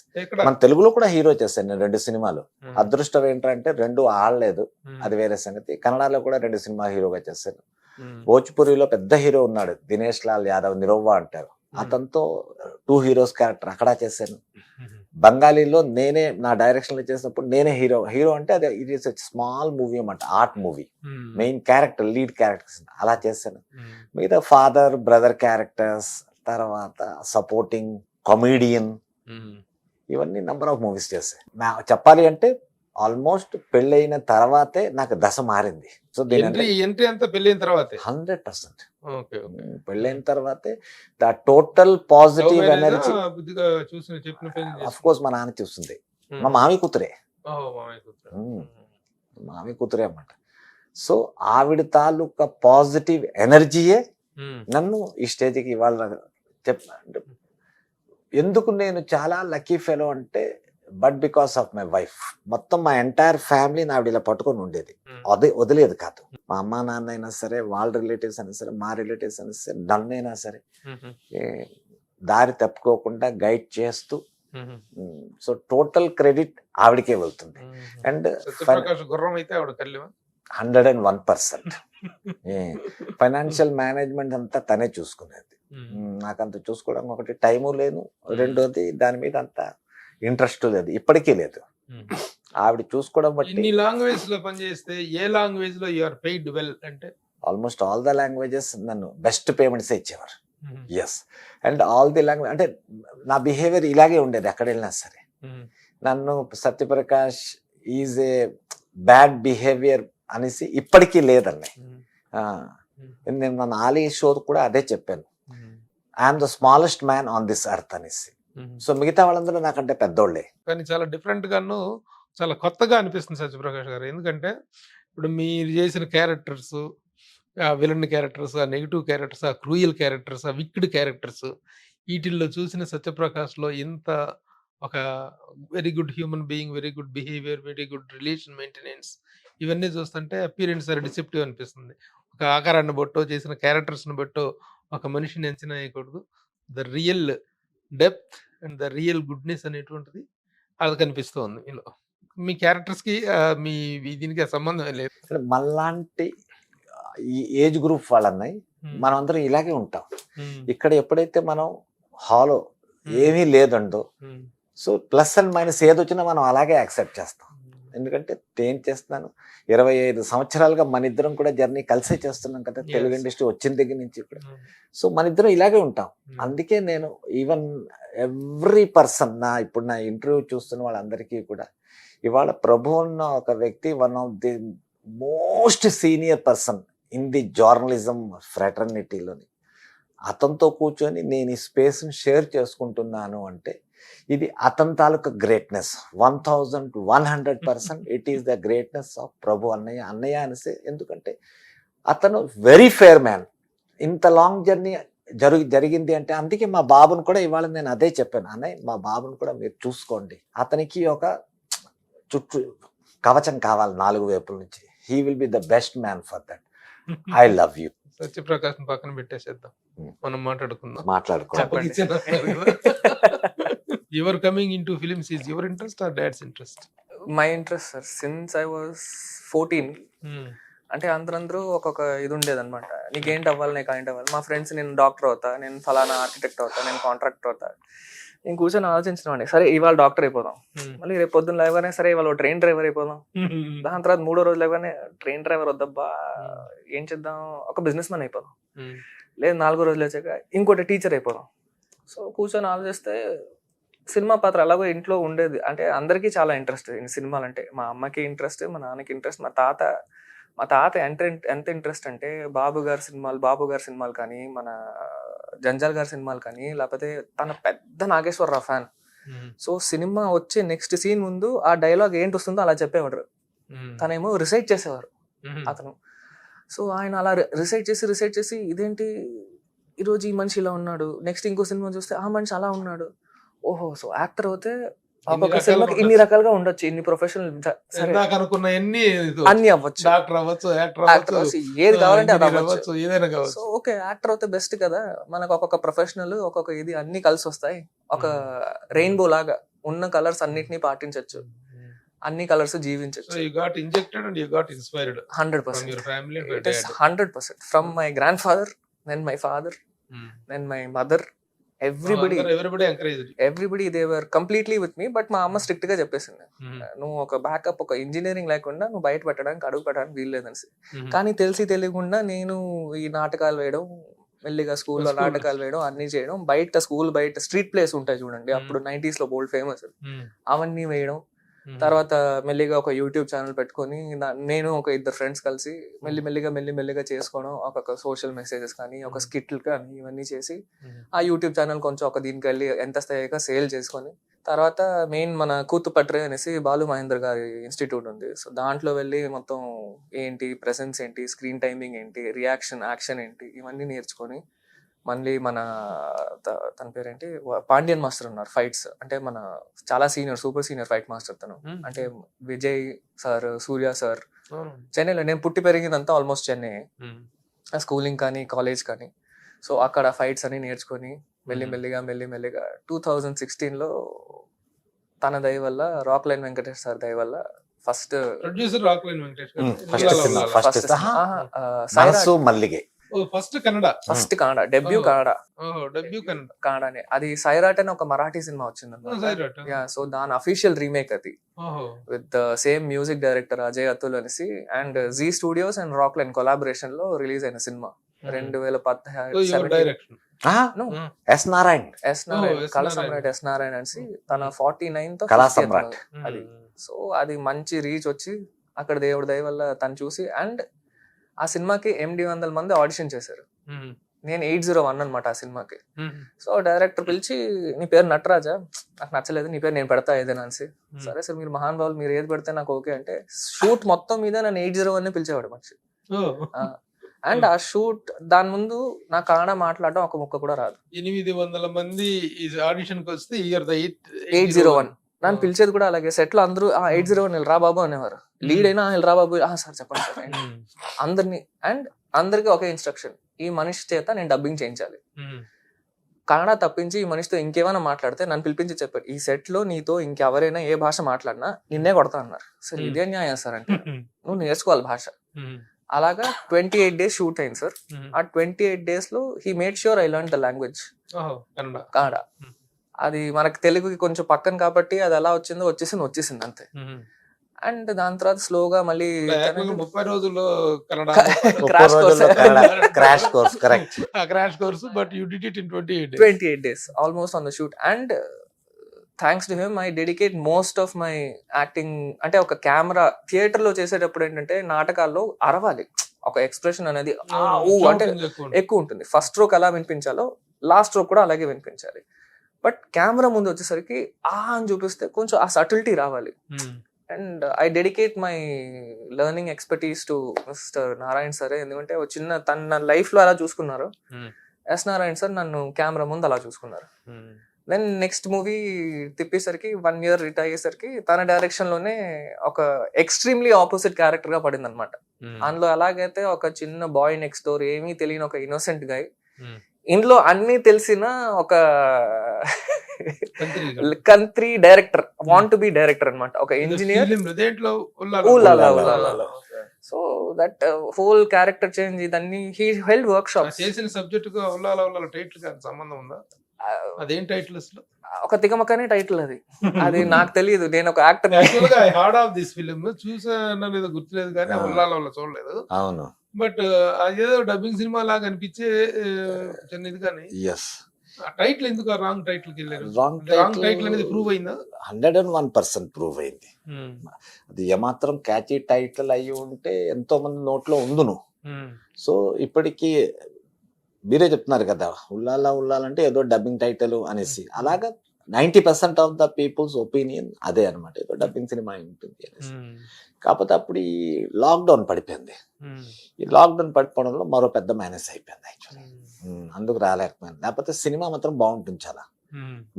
మన తెలుగులో కూడా హీరో చేశాను నేను 2 సినిమాలు. అదృష్టం ఏంటంటే 2 ఆడలేదు, అది వేరే సంగతి. కన్నడలో కూడా 2 సినిమా హీరోగా చేశాను. భోజ్పురిలో పెద్ద హీరో ఉన్నాడు, దినేష్ లాల్ యాదవ్, నిరోవా అంటారు, అతనితో 2 హీరోస్ క్యారెక్టర్ అక్కడ చేశాను. బెంగాలీలో నేనే నా డైరెక్షన్ లో చేసినప్పుడు నేనే హీరో అంటే అది ఇట్ ఈస్ స్మాల్ మూవీ అన్నమాట, art movie, main character, lead characters అలా చేశాను. మిగతా ఫాదర్ బ్రదర్ క్యారెక్టర్స్, తర్వాత సపోర్టింగ్, కామెడియన్, ఇవన్నీ నెంబర్ ఆఫ్ మూవీస్ చేశాను. చెప్పాలి అంటే ఆల్మోస్ట్ పెళ్ళైన తర్వాతే నాకు దశ మారింది. సో ఎంట్రీ అంతా పెళ్ళైన తర్వాత 100% పెళ్ళైన తర్వాతే the total positive energy. Of course మా నాన్న చూస్తుంది, మా మామి కూతురే, మామి కూతురే అన్నమాట. సో ఆవిడ తాలూకా పాజిటివ్ ఎనర్జీయే నన్ను ఈ స్టేజ్కి ఇవాళ ఎందుకు నేను చాలా లక్కీ ఫెలో అంటే, but because of my wife. మొత్తం మా ఎంటైర్ ఫ్యామిలీ ఆవిడ ఇలా పట్టుకొని ఉండేది, అదే వదిలేదు కాదు. మా అమ్మ నాన్న అయినా సరే, వాళ్ళ రిలేటివ్స్ అయినా సరే, మా రిలేటివ్స్ అయినా సరే, నన్నైనా సరే దారి తప్పుకోకుండా గైడ్ చేస్తూ. సో టోటల్ క్రెడిట్ ఆవిడకే వెళ్తుంది. అండ్ 101% ఫైనాన్షియల్ మేనేజ్మెంట్ అంతా తనే చూసుకునేది. నాకంత చూసుకోవడం ఒకటి టైము లేదు, రెండోది దాని మీద అంత ఇంట్రెస్ట్ లేదు, ఇప్పటికీ లేదు. ఆవిడ చూసుకోవడం బట్టి. లాంగ్వేజ్ లో పనిచేస్తే ఏ లాంగ్వేజ్ లో యు ఆర్ పెయిడ్ వెల్ అంటే? ఆల్మోస్ట్ ఆల్ ద లాంగ్వేజెస్ నన్ను బెస్ట్ పేమెంట్స్ ఇచ్చేవారు. Yes, and all the language అంటే నా బిహేవియర్ ఇలాగే ఉండేది ఎక్కడ వెళ్ళినా సరే. నన్ను Satyaprakash is a bad behaviour అనేసి ఇప్పటికీ లేదండి. నేను మన ఆలీ షో కూడా అదే చెప్పాను, I'm the smallest man on this earth అనేసి. సో మిగతా వాళ్ళందరూ నాకంటే పెద్దోళ్ళే. కానీ చాలా డిఫరెంట్ గాను, చాలా కొత్తగా అనిపిస్తుంది సత్యప్రకాష్ గారు. ఎందుకంటే ఇప్పుడు మీరు చేసిన క్యారెక్టర్స్, విలన్ క్యారెక్టర్స్, ఆ నెగిటివ్ క్యారెక్టర్స్, ఆ క్రూయల్ క్యారెక్టర్స్, ఆ విక్డ్ క్యారెక్టర్స్, వీటిల్లో చూసిన సత్యప్రకాష్లో ఇంత ఒక very good human being, very good behaviour, very good relation maintenance, ఇవన్నీ చూస్తుంటే అపీరెన్స్ డిసెప్టివ్ అనిపిస్తుంది. ఒక ఆకారాన్ని బట్టో, చేసిన క్యారెక్టర్స్ని బట్టో ఒక మనిషిని అంచనా వేయకూడదు. The real depth and the real goodness అనేటువంటిది అది కనిపిస్తుంది మీలో. మీ క్యారెక్టర్స్ కి మీ దీనికి సంబంధం లేదు. మనలాంటి ఈ ఏజ్ గ్రూప్ వాళ్ళన్నాయి, మనం అందరం ఇలాగే ఉంటాం. ఇక్కడ ఎప్పుడైతే మనం హాలో ఏమీ లేదండో, సో ప్లస్ అండ్ మైనస్ ఏదొచ్చినా మనం అలాగే యాక్సెప్ట్ చేస్తాం. ఎందుకంటే నేను చేస్తున్నాను 25 సంవత్సరాలుగా మన ఇద్దరం కూడా జర్నీ కలిసే చేస్తున్నాం కదా, తెలుగు ఇండస్ట్రీ వచ్చిన దగ్గర నుంచి కూడా. సో మన ఇద్దరం ఇలాగే ఉంటాం. అందుకే నేను ఈవెన్ ఎవ్రీ పర్సన్ ఇప్పుడు నా ఇంటర్వ్యూ చూస్తున్న వాళ్ళందరికీ కూడా ఇవాళ ప్రభు ఉన్న ఒక వ్యక్తి, one of the most senior person in the journalism ఫ్రాటర్నిటీలోని, అతనితో కూర్చొని నేను ఈ స్పేస్ని షేర్ చేసుకుంటున్నాను అంటే ఇది అతని తాలూకా greatness. 1100% it is the greatness of Prabhu అన్నయ్య అనేసి. ఎందుకంటే అతను వెరీ ఫేర్ మ్యాన్. ఇంత లాంగ్ జర్నీ జరిగింది అంటే అందుకే మా బాబుని కూడా ఇవాళ నేను అదే చెప్పాను, అన్నయ్య మా బాబుని కూడా మీరు చూసుకోండి, అతనికి ఒక చుట్టూ కవచం కావాలి 4 వైపుల నుంచి. He will be the best man for that. I love you. Satyaprakash పక్కన పెట్టేసేద్దాం, Hmm. మనం మాట్లాడుకుందాం. మాట్లాడుకో. చెప్పండి. Your coming into films is your interest or dad's interest? My interest sir since I was 14. అంటే అందరూ ఒక్కొక్క ఇది ఉండేది అనమాట. నీకేంటి అవ్వాలి, నీకు ఏంటి అవ్వాలి. మా ఫ్రెండ్స్ నేను డాక్టర్ అవుతా, నేను ఫలానా ఆర్కిటెక్ట్ అవుతా, నేను కాంట్రాక్టర్ అవుతా. నేను కూర్చొని ఆలోచించినామండి, సరే ఇవాళ డాక్టర్ అయిపోదాం, మళ్ళీ రేపు పొద్దున్న లేవగానే సరే ఇవాళ ట్రైన్ డ్రైవర్ అయిపోదాం, దాని తర్వాత 3వ రోజు లేవగానే ట్రైన్ డ్రైవర్ వద్దబ్బా ఏం చేద్దాం, ఒక బిజినెస్ మ్యాన్ అయిపోదాం, లేదు 4వ రోజులు వచ్చాక ఇంకోటి టీచర్ అయిపోదాం. సో కూర్చొని ఆలోచిస్తే సినిమా పాత్ర అలాగో ఇంట్లో ఉండేది. అంటే అందరికీ చాలా ఇంట్రెస్ట్ సినిమాలు అంటే. మా అమ్మకి ఇంట్రెస్ట్, మా నాన్నకి ఇంట్రెస్ట్, మా తాత ఎంత ఇంట్రెస్ట్ అంటే బాబు గారి సినిమాలు కానీ, మన జంజాల్ గారి సినిమాలు కానీ, లేకపోతే తన పెద్ద నాగేశ్వరరావు ఫ్యాన్. సో సినిమా వచ్చే నెక్స్ట్ సీన్ ముందు ఆ డైలాగ్ ఏంటి వస్తుందో అలా చెప్పేవాడు. తనేమో రిసైట్ చేసేవారు అతను. సో ఆయన అలా రిసైట్ చేసి ఇదేంటి ఈరోజు ఈ మనిషి ఇలా ఉన్నాడు, నెక్స్ట్ ఇంకో సినిమా చూస్తే ఆ మనిషి అలా ఉన్నాడు, ఓహో సో యాక్టర్ అయితే ఒక్కొక్క సినిమాకి ఇన్ని రకాలుగా ఉండొచ్చు, ఇన్ని ప్రొఫెషనల్ అన్ని అవ్వచ్చు, డాక్టర్ అవ్వచ్చు, యాక్టర్ అవ్వచ్చు, ఏది కావాలంటే అది అవ్వచ్చు, ఏదైనా కావచ్చు. సో ఓకే యాక్టర్ అయితే బెస్ట్ కదా, మనకు ఒక్కొక్క ప్రొఫెషనల్ ఒక్కొక్క ఇది అన్ని కలిసి వస్తాయి, ఒక రెయిన్బో లాగా ఉన్న కలర్స్ అన్నిటిని పాటించవచ్చు, అన్ని colours జీవించవచ్చు. So you got injected and you got inspired 100% from your family and your It is dad. 100% from my grandfather, then my father, then my mother. Everybody encouraged you. Everybody they were completely with me, but మా అమ్మ strict గా చెప్పేసింది, నువ్వు ఒక backup, ఒక engineering లేకుండా నువ్వు బయట అడుగు పెట్టడానికి వీల్లేదనేసి. కానీ తెలియకుండా నేను ఈ నాటకాలు వేయడం, మెల్లిగా స్కూల్లో నాటకాలు వేయడం, అన్ని చేయడం, బయట స్ట్రీట్ ప్లేస్ ఉంటాయి చూడండి, అప్పుడు 90s లో బోల్డ్ ఫేమస్, అవన్నీ వేయడం. తర్వాత మెల్లిగా ఒక యూట్యూబ్ ఛానల్ పెట్టుకొని నేను ఒక 2 ఫ్రెండ్స్ కలిసి మెల్లిగా చేసుకోవడం, ఒక సోషల్ మెసేజెస్ కానీ, ఒక స్కిట్లు కానీ, ఇవన్నీ చేసి ఆ యూట్యూబ్ ఛానల్ కొంచెం ఒక దీనికి వెళ్ళి ఎంత స్థాయిగా సేల్ చేసుకొని, తర్వాత మెయిన్ మన కూతుపట్రే అనేసి బాలు మహేంద్ర గారి ఇన్స్టిట్యూట్ ఉంది. సో దాంట్లో వెళ్ళి మొత్తం ఏంటి ప్రెసెన్స్ ఏంటి, స్క్రీన్ టైమింగ్ ఏంటి, యాక్షన్ ఏంటి, ఇవన్నీ నేర్చుకొని మళ్ళీ మన తన పేరేంటి పాండ్యన్ మాస్టర్ ఉన్నారు ఫైట్స్, అంటే మన చాలా సూపర్ సీనియర్ ఫైట్ మాస్టర్ తను. అంటే విజయ్ సార్, సూర్య సార్, చెన్నైలో నేను పుట్టి పెరిగిందంతా ఆల్మోస్ట్ చెన్నై, స్కూలింగ్ కానీ కాలేజ్ కానీ. సో అక్కడ ఫైట్స్ అని నేర్చుకొని మెల్లిగా 2016లో తన దయ వల్ల, రాక్ లైన్ వెంకటేష్ సార్ దయ వల్ల first producer rockline Venkatesh Manasu Mallige first Kannada debut Kannada అది సైరాట్ అని ఒక మరాఠీ సినిమా వచ్చింది. సో దాని అఫీషియల్ రీమేక్ అది, with same music director Ajay Atul అనేసి, and Zee Studios and rockline collaboration లో రిలీజ్ అయిన cinema 2017. S Narayan Kala Samrat yes Narayan అనేసి తన 49th కళా సమ్రాట్ అది. సో అది మంచి రీచ్ వచ్చి అక్కడ దేవుడి దయ వల్ల తను చూసి, అండ్ ఆ సినిమాకి 800 మంది ఆడిషన్ చేశారు. నేను 801 అనమాట ఆ సినిమాకి. సో డైరెక్టర్ పిలిచి, నీ పేరు నటరాజా, నాకు నచ్చలేదు, నీ పేరు నేను పెడతా ఏదైనా అనేసి. సరే సార్ మీరు మహాన్ బాబులు, మీరు ఏది పెడితే నాకు ఓకే అంటే, షూట్ మొత్తం మీద నన్ను 801 పిలిచేవాడు మనిషి. అండ్ ఆ షూట్ దాని ముందు నా కన్నడ మాట్లాడడం ఒక ముక్క కూడా రాదు. 800 మంది ఆడిషన్ కి వస్తే 801 నన్ను పిలిచేది కూడా అలాగే. సెట్ లో అందరూ 801 రా బాబు అనేవారు, లీడ్ అయినా రా బాబు, సార్ చెప్పండి సార్ అందరినీ. అండ్ అందరికి ఒకే ఇన్స్ట్రక్షన్, ఈ మనిషి చేత నేను డబ్బింగ్ చేయించాలి, కన్నడ తప్పించి ఈ మనిషితో ఇంకేమైనా మాట్లాడితే నన్ను పిలిపించి చెప్పారు, ఈ సెట్ లో నీతో ఇంకెవరైనా ఏ భాష మాట్లాడినా నిన్నే కొడతా అన్నారు. సార్ ఇదే న్యాయం సార్ అంటే, నువ్వు నేర్చుకోవాలి భాష. అలాగా 28 days షూట్ అయింది సార్. ఆ 28 days లో he made sure I learn the language Kannada. అది మనకు తెలుగుకి కొంచెం పక్కన కాబట్టి అది ఎలా వచ్చిందో వచ్చేసింది అంతే. అండ్ దాని తర్వాత స్లోగా మళ్ళీ 30 రోజుల్లో crash course but you did it in 28 days almost on the shoot. And thanks to him I dedicate most of my acting. అంటే ఒక కెమెరా థియేటర్ లో చేసేటప్పుడు ఏంటంటే నాటకాల్లో అరవాలి, ఒక ఎక్స్ప్రెషన్ అనేది అంటే ఎక్కువ ఉంటుంది. ఫస్ట్ రోక్ ఎలా వినిపించాలో లాస్ట్ రోక్ కూడా అలాగే వినిపించాలి. బట్ కెమెరా ముందు వచ్చేసరికి అని చూపిస్తే కొంచెం ఆ సటిల్టీ రావాలి. And I dedicate my learning expertise to mister Narayan సరే, ఎందుకంటే ఒక చిన్న తన లైఫ్ లో అలా చూసుకున్నారు. ఎస్ నారాయణ్ సార్ నన్ను కెమెరా ముందు అలా చూసుకున్నారు. దెన్ నెక్స్ట్ మూవీ తిప్పేసరికి 1 year రిటైర్ అయ్యేసరికి తన డైరెక్షన్ లోనే ఒక ఎక్స్ట్రీమ్లీ ఆపోజిట్ క్యారెక్టర్ గా పడింది అనమాట. అందులో ఎలాగైతే ఒక చిన్న బాయ్ నెక్స్ట్ డోర్ ఏమీ తెలియని ఒక ఇన్నోసెంట్ గై, ఇందులో అన్ని తెలిసిన ఒక country director, want to be director అనమాట, ఒక engineer. So that whole character change ఇదన్నీ హీ హెల్డ్ వర్క్ షాప్స్. చేసిన సబ్జెక్ట్ కు ఉల్లాల టైటిల్ కి సంబంధం ఉందా? అదేం టైటిల్ అసలు? ఒక తికమకనే టైటిల్ అది. అది నాకు తెలియదు, నేను ఒక యాక్టర్. యాక్చువల్గా I heard of this film, చూసానో లేదో గుర్తులేదు కానీ ఉల్లాల చూడలేదు. అవును, బట్ అదేదో డబ్బింగ్ సినిమా లాగా అనిపించే చిన్నది కానీ టైటిల్ ఎందుకు రాంగ్ టైటిల్ కి వెళ్ళారు? రాంగ్ టైటిల్ అనేది ప్రూవ్ అయిందా? 101% ప్రూవ్ అయింది. అది ఏమాత్రం క్యాచీ టైటిల్ అయ్యి ఉంటే ఎంతో మంది నోట్లో ఉందును. సో ఇప్పటికీ మీరే చెప్తున్నారు కదా, ఉల్లాలంటే ఏదో డబ్బింగ్ టైటిల్ అనేసి. అలాగా 90% ఆఫ్ ద పీపుల్స్ ఒపీనియన్ అదే అనమాట, ఏదో డబ్బింగ్ సినిమా ఉంటుంది అనేసి. కాకపోతే అప్పుడు ఈ లాక్డౌన్ పడిపోయింది. ఈ లాక్డౌన్ పడిపోవడంలో మరో పెద్ద మైనస్ అయిపోయింది యాక్చువల్లీ. అందుకు రాలేకపోయింది. లేకపోతే సినిమా మాత్రం బాగుంటుంది, చాలా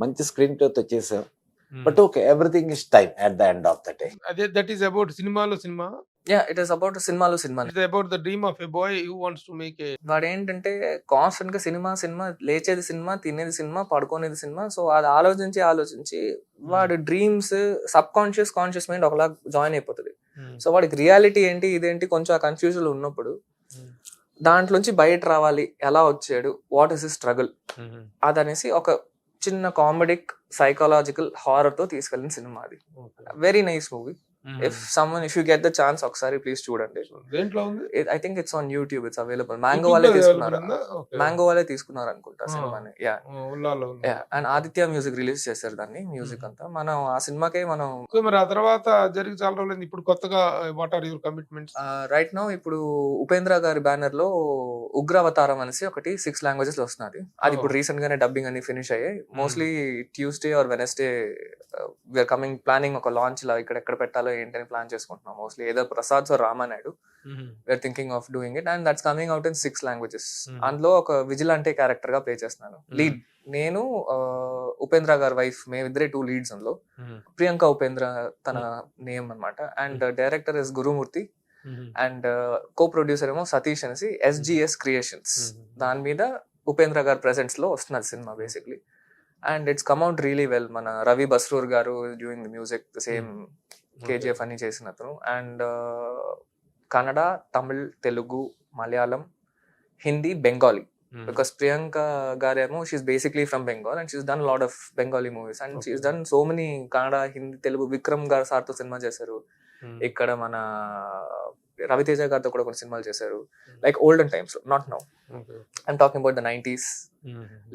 మంచి స్క్రీన్ ప్లే తో చేసాం. But okay, everything is time at the end of the day. అదే దట్ ఈస్ అబౌట్ సినిమాలో cinema. Yeah, it is about సినిమాలో cinema. It is about the dream of a boy who wants to make a. వాడు ఏంటంటే constant గా cinema, లేచేది cinema, తినేది cinema, పడుకునేది cinema. So అది ఆలోచించి వాడు డ్రీమ్స్ సబ్ కాన్షియస్ మైండ్ ఒకలా జాయిన్ అయిపోతుంది. సో వాడికి రియాలిటీ ఏంటి ఇదేంటి కొంచెం ఆ కన్ఫ్యూజన్ ఉన్నప్పుడు దాంట్లోంచి బయట రావాలి, ఎలా వచ్చాడు, వాట్ ఇస్ హిస్ స్ట్రగుల్, అదనేసి ఒక చిన్న కామెడిక్ సైకాలజికల్ హారర్ తో తీసుకెళ్ళిన సినిమా అది. Very nice movie. If you get the chance, ఒకసారి ప్లీజ్ చూడండి. దేంట్లో ఉంది? I think it's on YouTube. It's available. Mango వాళ్ళే తీసుకున్నారు అనుకుంటా సినిమాని. Yeah, and Aditya music release చేశారు దాన్ని, మ్యూజిక్ అంతా. మనం ఆ సినిమాకే మనం మరి ఆ తర్వాత జరిగి చాలా రోజులు. ఇప్పుడు కొత్తగా what are your commitments? Right now ఇప్పుడు ఉపేంద్ర గారి బ్యానర్ లో ఉగ్రవతారం అనేసి ఒకటి 6 languages లో వస్తున్నది. అది ఇప్పుడు రీసెంట్ గానే డబ్బింగ్ అన్ని ఫినిష్ అయ్యాయి. Mostly Tuesday or Wednesday we are coming, planning ఒక లాంచ్ లా ఇక్కడ పెట్టాలో ఏంటని ప్లాన్ చేసుకుంటున్నాం. మోస్ట్లీ ఏదో Prasad or Ramanaidu we are thinking of doing it, and that's coming out in 6 languages. అందులో ఒక విజిలాంటే క్యారెక్టర్ గా ప్లే చేస్తున్నాను. లీడ్ నేను, ఉపేంద్ర గారి వైఫ్, మేమిద్దరే 2 leads అందులో. ప్రియాంక ఉపేంద్ర తన నేమ్ అన్నమాట. And director is Gurumurthy, and co producer ఏమో సతీష్ అనేసి SGS క్రియేషన్స్. దాని మీద ఉపేంద్ర గారి ప్రెసెన్స్ లో వస్తున్నది సినిమా basically. And it's come out really well. మన రవి బస్రూర్ గారు doing the music, the same KGF అని చేసిన అతను. అండ్ కన్నడ, తమిళ్, తెలుగు, మలయాళం, హిందీ, బెంగాలీ. బికాస్ ప్రియాంక గారేమో she's basically from Bengal and she's done lot of Bengali movies and she's done so many Kannada, Hindi, Telugu. Vikram గారు సార్తో సినిమా చేశారు. ఇక్కడ మన రవితేజ గారితో కూడా కొన్ని సినిమాలు చేశారు, like olden times, not now. I'm talking about the 90s,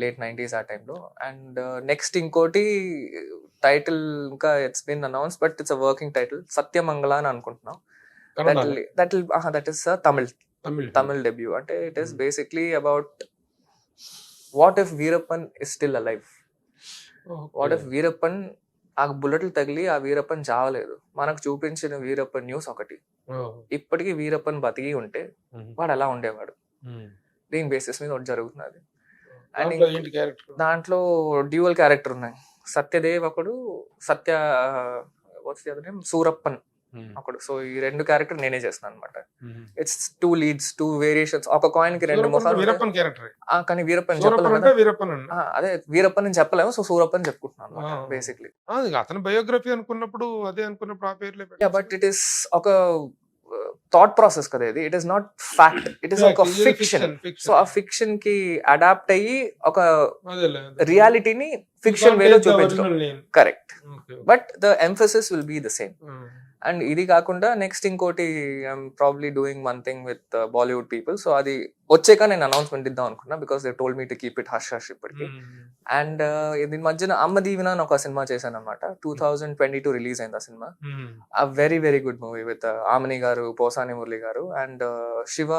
late 90s ఆ టైంలో. అండ్ నెక్స్ట్ ఇంకోటి టైటిల్ ఇంకా it's been announce, but it's a working title, Sathyamangala అని అనుకుంటున్నాం. That is Tamil debut. అంటే it is basically about what if Veerappan is still alive. What if Veerappan ఆ బుల్లెట్లు తగిలి ఆ వీరప్పన్ చావలేదు, మనకు చూపించిన వీరప్పన్ న్యూస్ ఒకటి, ఇప్పటికీ వీరప్పన్ బతికి ఉంటే వాడు ఎలా ఉండేవాడు, దీని బేసిస్ మీద ఒకటి జరుగుతున్నది. అండ్ దాంట్లో డ్యూయల్ క్యారెక్టర్ ఉన్నాయి. సత్యదేవ్ ఒకడు, సూరప్పన్ ఒకడు. సో ఈ 2 క్యారెక్టర్ నేనే చేస్తున్నాను అనమాట. It's 2 leads, 2 variations. ఒక కాయిన్ కి 2 మొహాలు. కానీ వీరప్పన్ చెప్పలేము, అదే వీరప్పన్ అని చెప్పలేము. సో సూరప్పన్ చెప్పుకుంటున్నాను బేసిక్లీ. అతని బయోగ్రఫీ అనుకున్నప్పుడు అదే అనుకున్నప్పుడు ఆ పేర్లే. బట్ ఇట్ ఈస్ ఒక థాట్ ప్రాసెస్ కదా ఇది. It is not fact, it is ఒక ఫిక్షన్. సో ఆ ఫిక్షన్ కి అడాప్ట్ అయ్యి ఒక రియాలిటీని ఫిక్షన్ వేలో చూపించడం correct, but the emphasis will be the same. And ఇది కాకుండా నెక్స్ట్ ఇంకోటి I'm probably doing one thing with Bollywood people. So అది వచ్చాక నేను అనౌన్స్మెంట్ ఇద్దాం అనుకున్నా, because they told me to keep it hush hush ఇప్పటికి. అండ్ దీని మధ్యన అమ్మ దీవెన అని ఒక సినిమా చేశాను అనమాట. 2022 రిలీజ్ అయింది ఆ సినిమా. ఆ very very good movie with Aamani గారు, పోసాని మురళి గారు అండ్ శివ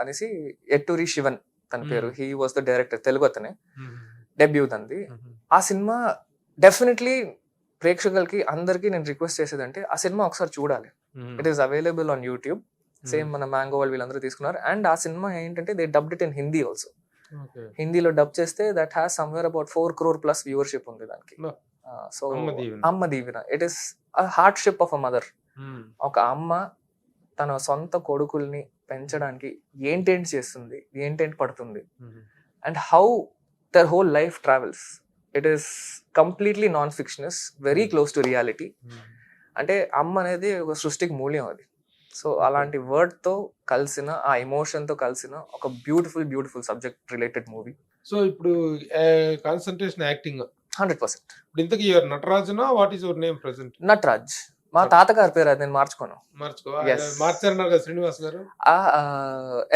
అనేసి, ఎట్టూరి శివన్ తన పేరు. He was the director, Telugu అతనే, డెబ్యూ తంది. ఆ సినిమా డెఫినెట్లీ ప్రేక్షకులకి అందరికి నేను రిక్వెస్ట్ చేసేదంటే ఆ సినిమా ఒకసారి చూడాలి. It is available on YouTube. Same మన మ్యాంగో వాళ్ళు వీళ్ళందరూ తీసుకున్నారు. అండ్ ఆ సినిమా ఏంటంటే they dubbed it in Hindi also. హిందీలో డబ్ చేస్తే that has somewhere about 4 crore plus viewership ఉంది దానికి. No. So Amma Deevena. Amma Deevena it is hardship of a mother. ఒక అమ్మ తన సొంత కొడుకుల్ని పెంచడానికి ఏంటేంటి చేస్తుంది, ఏంటేంటి పడుతుంది, and how their whole life travels. It is completely non fictitious, very close to reality. అంటే అమ్మ అనేది ఒక సృష్టికి మూల్యం అది. సో అలాంటి వర్డ్తో కలిసిన, ఆ ఎమోషన్తో కలిసిన ఒక beautiful subject related movie. So ఇప్పుడు కాన్సన్ట్రేషన్ యాక్టింగ్ 100%. ఇప్పుడు ఇంతకీ యువర్ నటరాజనా, what is your name present? Nataraj మా తాతగారి పేరు, అది నేను మార్చుకోను. Yes. మార్చారన్నారు కదా శ్రీనివాస్ గారు.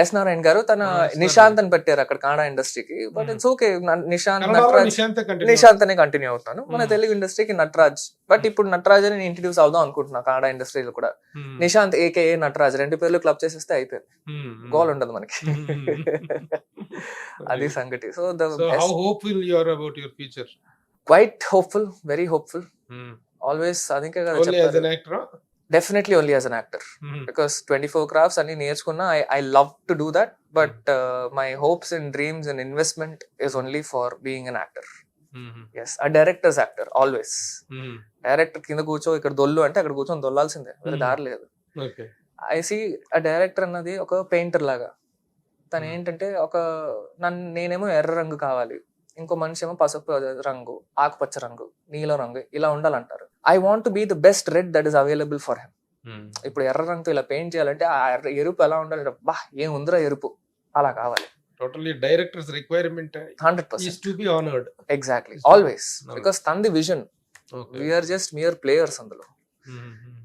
ఎస్ నారాయణ గారు తన నిశాంత్ అని పెట్టారు అక్కడ కన్నడ ఇండస్ట్రీకి. But it's okay, Nishant Nataraj Nishant అనే కంటిన్యూ అవుతాను. మన తెలుగు ఇండస్ట్రీకి నటరాజ్. బట్ ఇప్పుడు నటరాజ్ అని ఇంట్రడ్యూస్ అవుదాం అనుకుంటున్నా కన్నడ ఇండస్ట్రీలో కూడా. నిశాంత్ ఏకేఏ నటరాజ్ 2 పేర్లు క్లబ్ చేసేస్తే అయిపోయింది, గోల్ ఉండదు మనకి. అది సంగతి. So how hopeful you are about your future? Quite hopeful, very hopeful. Always అదికే కదా చెప్పారు. Definitely only as an actor, because 24 crafts అన్ని నేర్చుకున్నా. I love to do that, but my hopes and dreams and investment is only for being an actor. Yes, a director's actor always. Director కింద కూర్చో ఇక్కడ దొల్లు అంటే అక్కడ కూర్చొని దొల్లాల్సిందే, వేరే దారి లేదు. I see a director అన్నది ఒక పెయింటర్ లాగా. తను ఏంటంటే నేనేమో ఎర్ర రంగు కావాలి, ఇంకో మనిషి ఏమో పసుపు రంగు, ఆకుపచ్చ రంగు, నీలం రంగు, ఇలా ఉండాలంటారు. I want to be the best red that is available for him. ఇప్పుడు ఎర్ర రంగుతో ఇలా పెయింట్ చేయాలంటే ఆ ఎరుపు ఎలా ఉండాలి, బా ఏం ఉందిరా ఎరుపు, అలా కావాలి. Totally director's requirement 100% is to be honored. Exactly, always, because తంది విజన్, we are just mere players అందులో.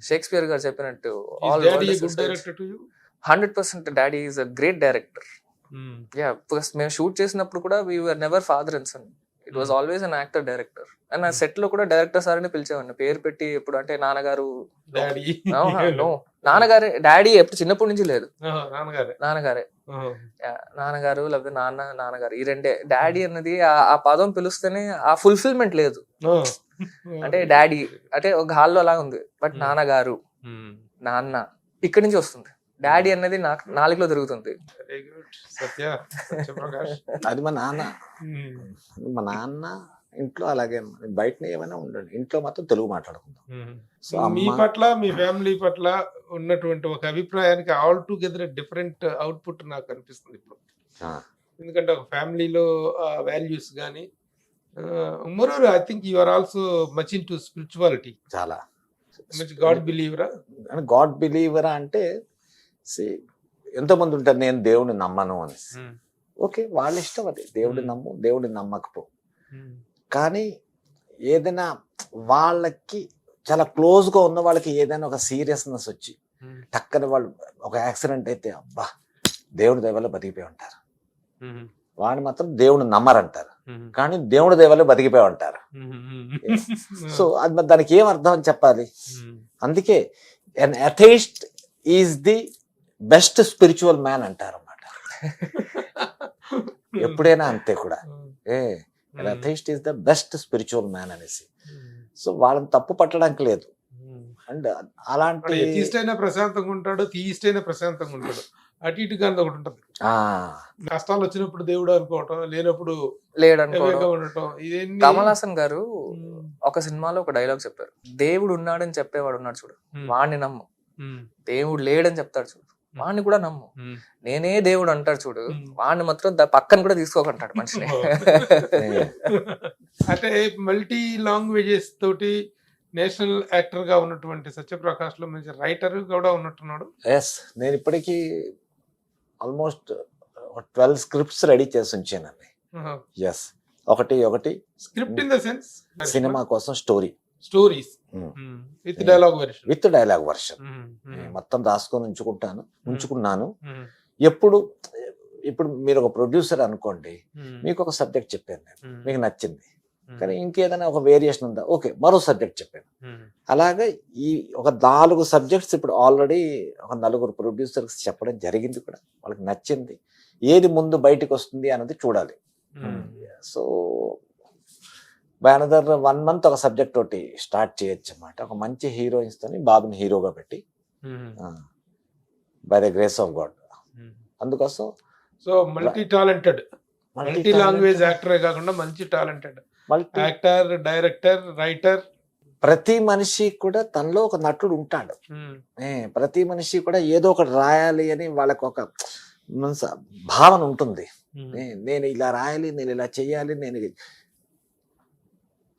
షేక్స్పియర్ గారు చెప్పినట్టు Is daddy a good director to you? 100% daddy is a great director. Yeah, because మేము షూట్ చేసినప్పుడు కూడా we were never father and son. It was always an actor director. And ఆ set లో కూడా director sir అని పిలిచేవాడిని, పేరు పెట్టి. ఎప్పుడు అంటే నాన్నగారు, Daddy. నో నాన్నగారే, డాడీ ఎప్పుడు చిన్నప్పటి నుంచి లేదు, నాన్నగారే. నాన్నగారు లేకపోతే నాన్నగారు, ఈ రెండే. డాడీ అన్నది ఆ పదం పిలుస్తేనే ఆ ఫుల్ఫిల్మెంట్ లేదు. అంటే డాడీ అంటే ఒక హాల్లో అలా ఉంది, బట్ నాన్నగారు, నాన్న ఇక్కడి నుంచి వస్తుంది. డాడీ అన్నది నాలుగులో తిరుగుతుంది. అది మా నాన్న ఇంట్లో అలాగే, బయట ఏమైనా ఉండండి, ఇంట్లో మాత్రం తెలుగు మాట్లాడుకుందాం. సో మీ పట్ల, మీ ఫ్యామిలీ పట్ల ఉన్నటువంటి ఒక అభిప్రాయానికి ఆల్ టుగెదర్ డిఫరెంట్ అవుట్పుట్ నాకు అనిపిస్తుంది ఇప్పుడు. ఎందుకంటే ఒక ఫ్యామిలీలో వాల్యూస్ కానీ, moreover I think you are also much into spirituality. చాలా గాడ్ బిలీవరా? గాడ్ బిలీవరా అంటే ఎంతోమంది ఉంటారు నేను దేవుడిని నమ్మను అని. ఓకే, వాళ్ళ ఇష్టం అది, దేవుడిని నమ్ము, దేవుడిని నమ్మకపో. కానీ ఏదైనా వాళ్ళకి చాలా క్లోజ్గా ఉన్న వాళ్ళకి ఏదైనా ఒక సీరియస్నెస్ వచ్చి టక్కని వాళ్ళు ఒక యాక్సిడెంట్ అయితే, అబ్బా దేవుడి దయవల్ల బతికిపోయి ఉంటారు. వాడిని మాత్రం దేవుడిని నమ్మరంటారు, కానీ దేవుడి దయవల్ల బతికిపోయి ఉంటారు. సో అది దానికి ఏం అర్థం అని చెప్పాలి. అందుకే an atheist is the best spiritual man అంటారు అన్నమాట. ఎప్పుడైనా అంతే కూడా, atheist is the best spiritual man అనేసి. సో వాళ్ళని తప్పు పట్టడానికి లేదు. అండ్ అలాంటి ఎథీస్ట్ అయినా ప్రశాంతంగా ఉంటాడు, థీయిస్ట్ అయినా ప్రశాంతంగా ఉంటాడు. అటు ఇటుగా ఒకటి ఉంటుంది. కష్టాలు వచ్చినప్పుడు దేవుడు అనుకోవటం, లేనప్పుడు లేడనుకోవటం. కమల్ హాసన్ గారు ఒక సినిమాలో ఒక డైలాగ్ చెప్పారు, దేవుడు ఉన్నాడని చెప్పేవాడు ఉన్నాడు చూడు, వాడిని నమ్ము. దేవుడు లేడని చెప్తాడు చూడు, వాడిని కూడా నమ్ము. నేనే దేవుడు అంటాడు చూడు, వాడిని మాత్రం పక్కన కూడా తీసుకోకంటాడు మనిషిని. అంటే మల్టీ లాంగ్వేజెస్ తోటి నేషనల్ యాక్టర్ గా ఉన్నటువంటి సత్యప్రకాష్ లో మంచి రైటర్ కూడా ఉన్నట్టున్నాడు. ఎస్, నేను ఇప్పటికీ ఆల్మోస్ట్ 12 స్క్రిప్ట్స్ రెడీ చేసి ఉంచానండి. ఎస్, ఒకటి script in the sense cinema కోసం స్టోరీస్ విత్ డైలాగ్ వర్షన్ మొత్తం రాసుకొని ఉంచుకున్నాను. ఇప్పుడు మీరు ఒక ప్రొడ్యూసర్ అనుకోండి, మీకు ఒక సబ్జెక్ట్ చెప్పాను నేను, మీకు నచ్చింది, కానీ ఇంకేదైనా ఒక వేరియేషన్ ఉందా, ఓకే మరో సబ్జెక్ట్ చెప్పాను. అలాగే ఈ ఒక 4 సబ్జెక్ట్స్ ఇప్పుడు ఆల్రెడీ ఒక 4 ప్రొడ్యూసర్స్ చెప్పడం జరిగింది కూడా. వాళ్ళకి నచ్చింది, ఏది ముందు బయటకు వస్తుంది అన్నది చూడాలి. సో బై అనదర్ 1 month ఒక సబ్జెక్ట్ ఒకటి స్టార్ట్ చేయొచ్చు అన్నమాట. ఒక మంచి హీరోయిన్స్ తోని బాబుని హీరోగా పెట్టి, by the grace of God. అందుకోసం so multi talented multi language యాక్టరే కాకుండా మంచి talented multi actor, director, writer. ప్రతి మనిషి కూడా తనలో ఒక నటుడు ఉంటాడు. ప్రతి మనిషి కూడా ఏదో ఒకటి రాయాలి అని వాళ్ళకు ఒక భావన ఉంటుంది. నేను ఇలా రాయాలి, నేను ఇలా చెయ్యాలి,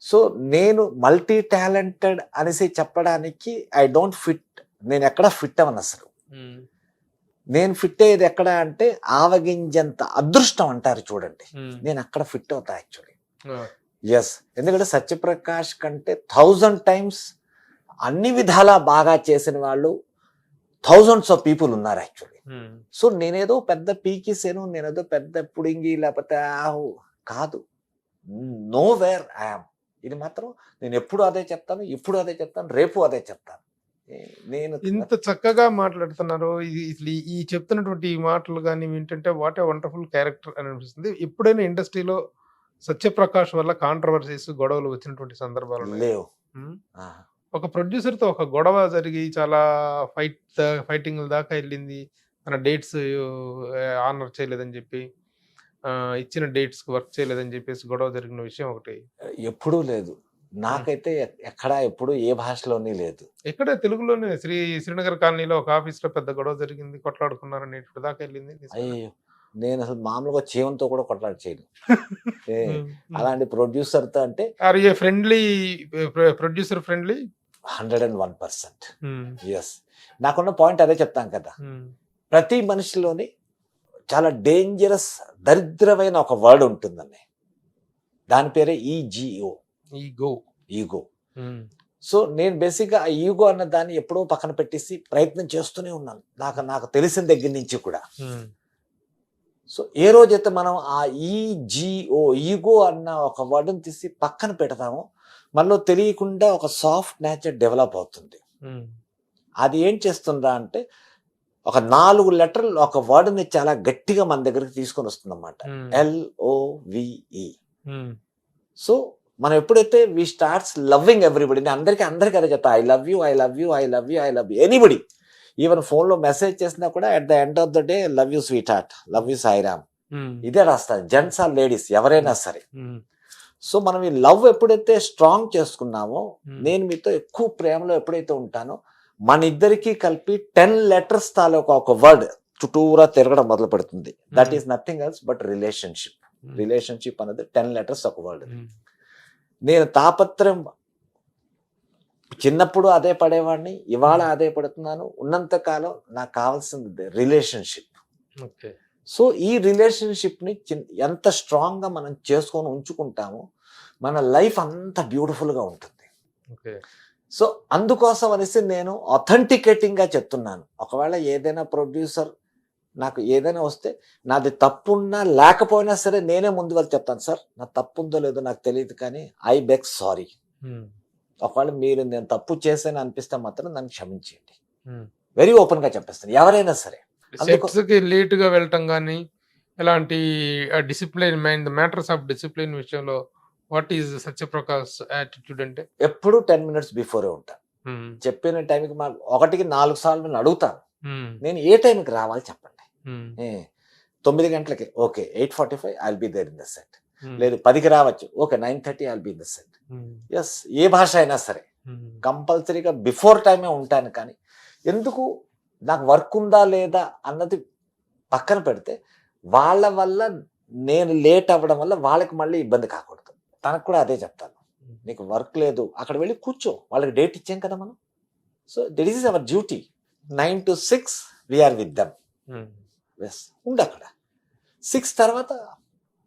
సో నేను మల్టీ టాలెంటెడ్ అనేసి చెప్పడానికి ఐ డోంట్ ఫిట్. నేను ఎక్కడ ఫిట్ అవను అసలు. నేను ఫిట్ అయ్యేది ఎక్కడ అంటే ఆవగింజంత అదృష్టం అంటారు చూడండి, నేను అక్కడ ఫిట్ అవుతా యాక్చువల్లీ. ఎస్, ఎందుకంటే సత్యప్రకాష్ కంటే 1000 times అన్ని విధాలా బాగా చేసిన వాళ్ళు thousands of people ఉన్నారు యాక్చువల్లీ. సో నేనేదో పెద్ద పీకిసేను, నేనేదో పెద్ద పుడింగి లేకపోతే కాదు. Know where I'm. ఇది మాత్రం నేను ఎప్పుడు అదే చెప్తాను, ఇప్పుడు అదే చెప్తాను, రేపు అదే చెప్తాను. నేను ఇంత చక్కగా మాట్లాడుతున్నారు. ఈ చెప్తున్నటువంటి ఈ మాటలు కానీ వింటుంటే వాట్ ఏ వండర్ఫుల్ క్యారెక్టర్ అని అనిపిస్తుంది. ఎప్పుడైనా ఇండస్ట్రీలో సత్యప్రకాష్ వల్ల కాంట్రవర్సీస్, గొడవలు వచ్చినటువంటి సందర్భాలు లేవు. ఒక ప్రొడ్యూసర్ తో ఒక గొడవ జరిగి చాలా ఫైటింగ్ దాకా వెళ్ళింది. తన డేట్స్ ఆనర్ చేయలేదని చెప్పి, ఇచ్చిన డేట్స్ వర్క్ చేయలేదని చెప్పేసి గొడవ జరిగిన విషయం ఒకటి ఎప్పుడూ లేదు నాకైతే. ఎక్కడా ఎప్పుడు ఏ భాషలోని లేదు. ఎక్కడ తెలుగులోనే శ్రీనగర్ కాలనీలో ఒక ఆఫీస్ లో పెద్ద గొడవ జరిగింది, కొట్లాడుకున్నారని ఇప్పుడు దాకా వెళ్ళింది. అయ్యో, నేను అసలు మామూలుగా చేయంతో కూడా కొట్లాడి చేయను. అలాంటి ప్రొడ్యూసర్ తో అంటే are a friendly producer, friendly 101%. Yes, నాకున్న పాయింట్ అదే చెప్తాను కదా. ప్రతి మనిషిలోని చాలా డేంజరస్, దరిద్రమైన ఒక వర్డ్ ఉంటుందండి. దాని పేరే ఈగో. ఈగో. సో నేను బేసిక్గా ఆ ఈగో అన్న దాన్ని ఎప్పుడో పక్కన పెట్టేసి ప్రయత్నం చేస్తూనే ఉన్నాను, నాకు తెలిసిన దగ్గర నుంచి కూడా. సో ఏ రోజైతే మనం ఆ ఈగో అన్న ఒక వర్డ్ని తీసి పక్కన పెడతామో మనలో తెలియకుండా ఒక సాఫ్ట్ నేచర్ డెవలప్ అవుతుంది. అది ఏం చేస్తుందా అంటే ఒక 4 లెటర్లు ఒక వర్డ్ని చాలా గట్టిగా మన దగ్గరికి తీసుకొని వస్తుంది అన్నమాట. LOVE. సో మనం ఎప్పుడైతే వి స్టార్ట్స్ లవ్వింగ్ ఎవ్రీబడి, అందరికీ అదే చెప్తా, I love you, I love you, I love you, I love you anybody. Even ఫోన్లో మెసేజ్ చేసినా కూడా at the end of the day love you sweet heart, love you Sairam, ఇదే రాస్తాను. జెంట్స్ ఆర్ లేడీస్ ఎవరైనా సరే. సో మనం ఈ love ఎప్పుడైతే స్ట్రాంగ్ చేసుకున్నామో, నేను మీతో ఎక్కువ ప్రేమలో ఎప్పుడైతే ఉంటానో, మన ఇద్దరికి కలిపి 10 letters తాలూకా ఒక వర్డ్ చుట్టూరా తిరగడం మొదలు పెడుతుంది. That is nothing else but relationship. Relationship అనేది 10 letters ఒక వర్డ్. నేను తాపత్రయం చిన్నప్పుడు అదే పడేవాడిని, ఇవాళ అదే పడుతున్నాను. ఉన్నంతకాలం నాకు కావాల్సింది రిలేషన్షిప్. సో ఈ రిలేషన్షిప్ని ఎంత స్ట్రాంగ్గా మనం చేసుకొని ఉంచుకుంటామో మన లైఫ్ అంత బ్యూటిఫుల్గా ఉంటుంది. సో అందుకోసం అనేసి నేను అథెంటికేటింగ్గా చెప్తున్నాను. ఒకవేళ ఏదైనా ప్రొడ్యూసర్ నాకు ఏదైనా వస్తే నాది తప్పున్నా లేకపోయినా సరే నేనే ముందు వెళ్ళి చెప్తాను, సార్ నా తప్పు ఉందో లేదో నాకు తెలియదు కానీ ఐ బెగ్ సారీ. ఒకవేళ మీరు నేను తప్పు చేశాను అనిపిస్తే మాత్రం నన్ను క్షమించేయండి. వెరీ ఓపెన్ గా చెప్పేస్తాను ఎవరైనా సరే. లేట్ గా వెళ్ళటం కానీ ఎలాంటి డిసిప్లిన్ మ్యాటర్స్ ఆఫ్ డిసిప్లిన్ విషయంలో వాట్ ఈస్ సత్యప్రకాష్ యాటిట్యూడ్ అంటే ఎప్పుడు 10 minutes బిఫోరే ఉంటాను. చెప్పిన టైంకి 1కి 4 సార్లు నేను అడుగుతాను, నేను ఏ టైంకి రావాలి చెప్పండి. 9 గంటలకి okay, 8:45 I will be there in the set. లేదు 10కి రావచ్చు, okay 9:30 I will be in the set. Yes, ఏ భాష అయినా సరే కంపల్సరీగా బిఫోర్ టైమే ఉంటాను. కానీ ఎందుకు నాకు వర్క్ ఉందా లేదా అన్నది పక్కన పెడితే వాళ్ళ వల్ల నేను లేట్ అవ్వడం వల్ల వాళ్ళకి మళ్ళీ ఇబ్బంది కాకూడదు. తనకు కూడా అదే చెప్తాను, నీకు వర్క్ లేదు అక్కడ వెళ్ళి కూర్చో, వాళ్ళకి డేట్ ఇచ్చాం కదా మనం. So this is our duty. 9 to 6 we are with them. Yes, ఉండు అక్కడ. 6 తర్వాత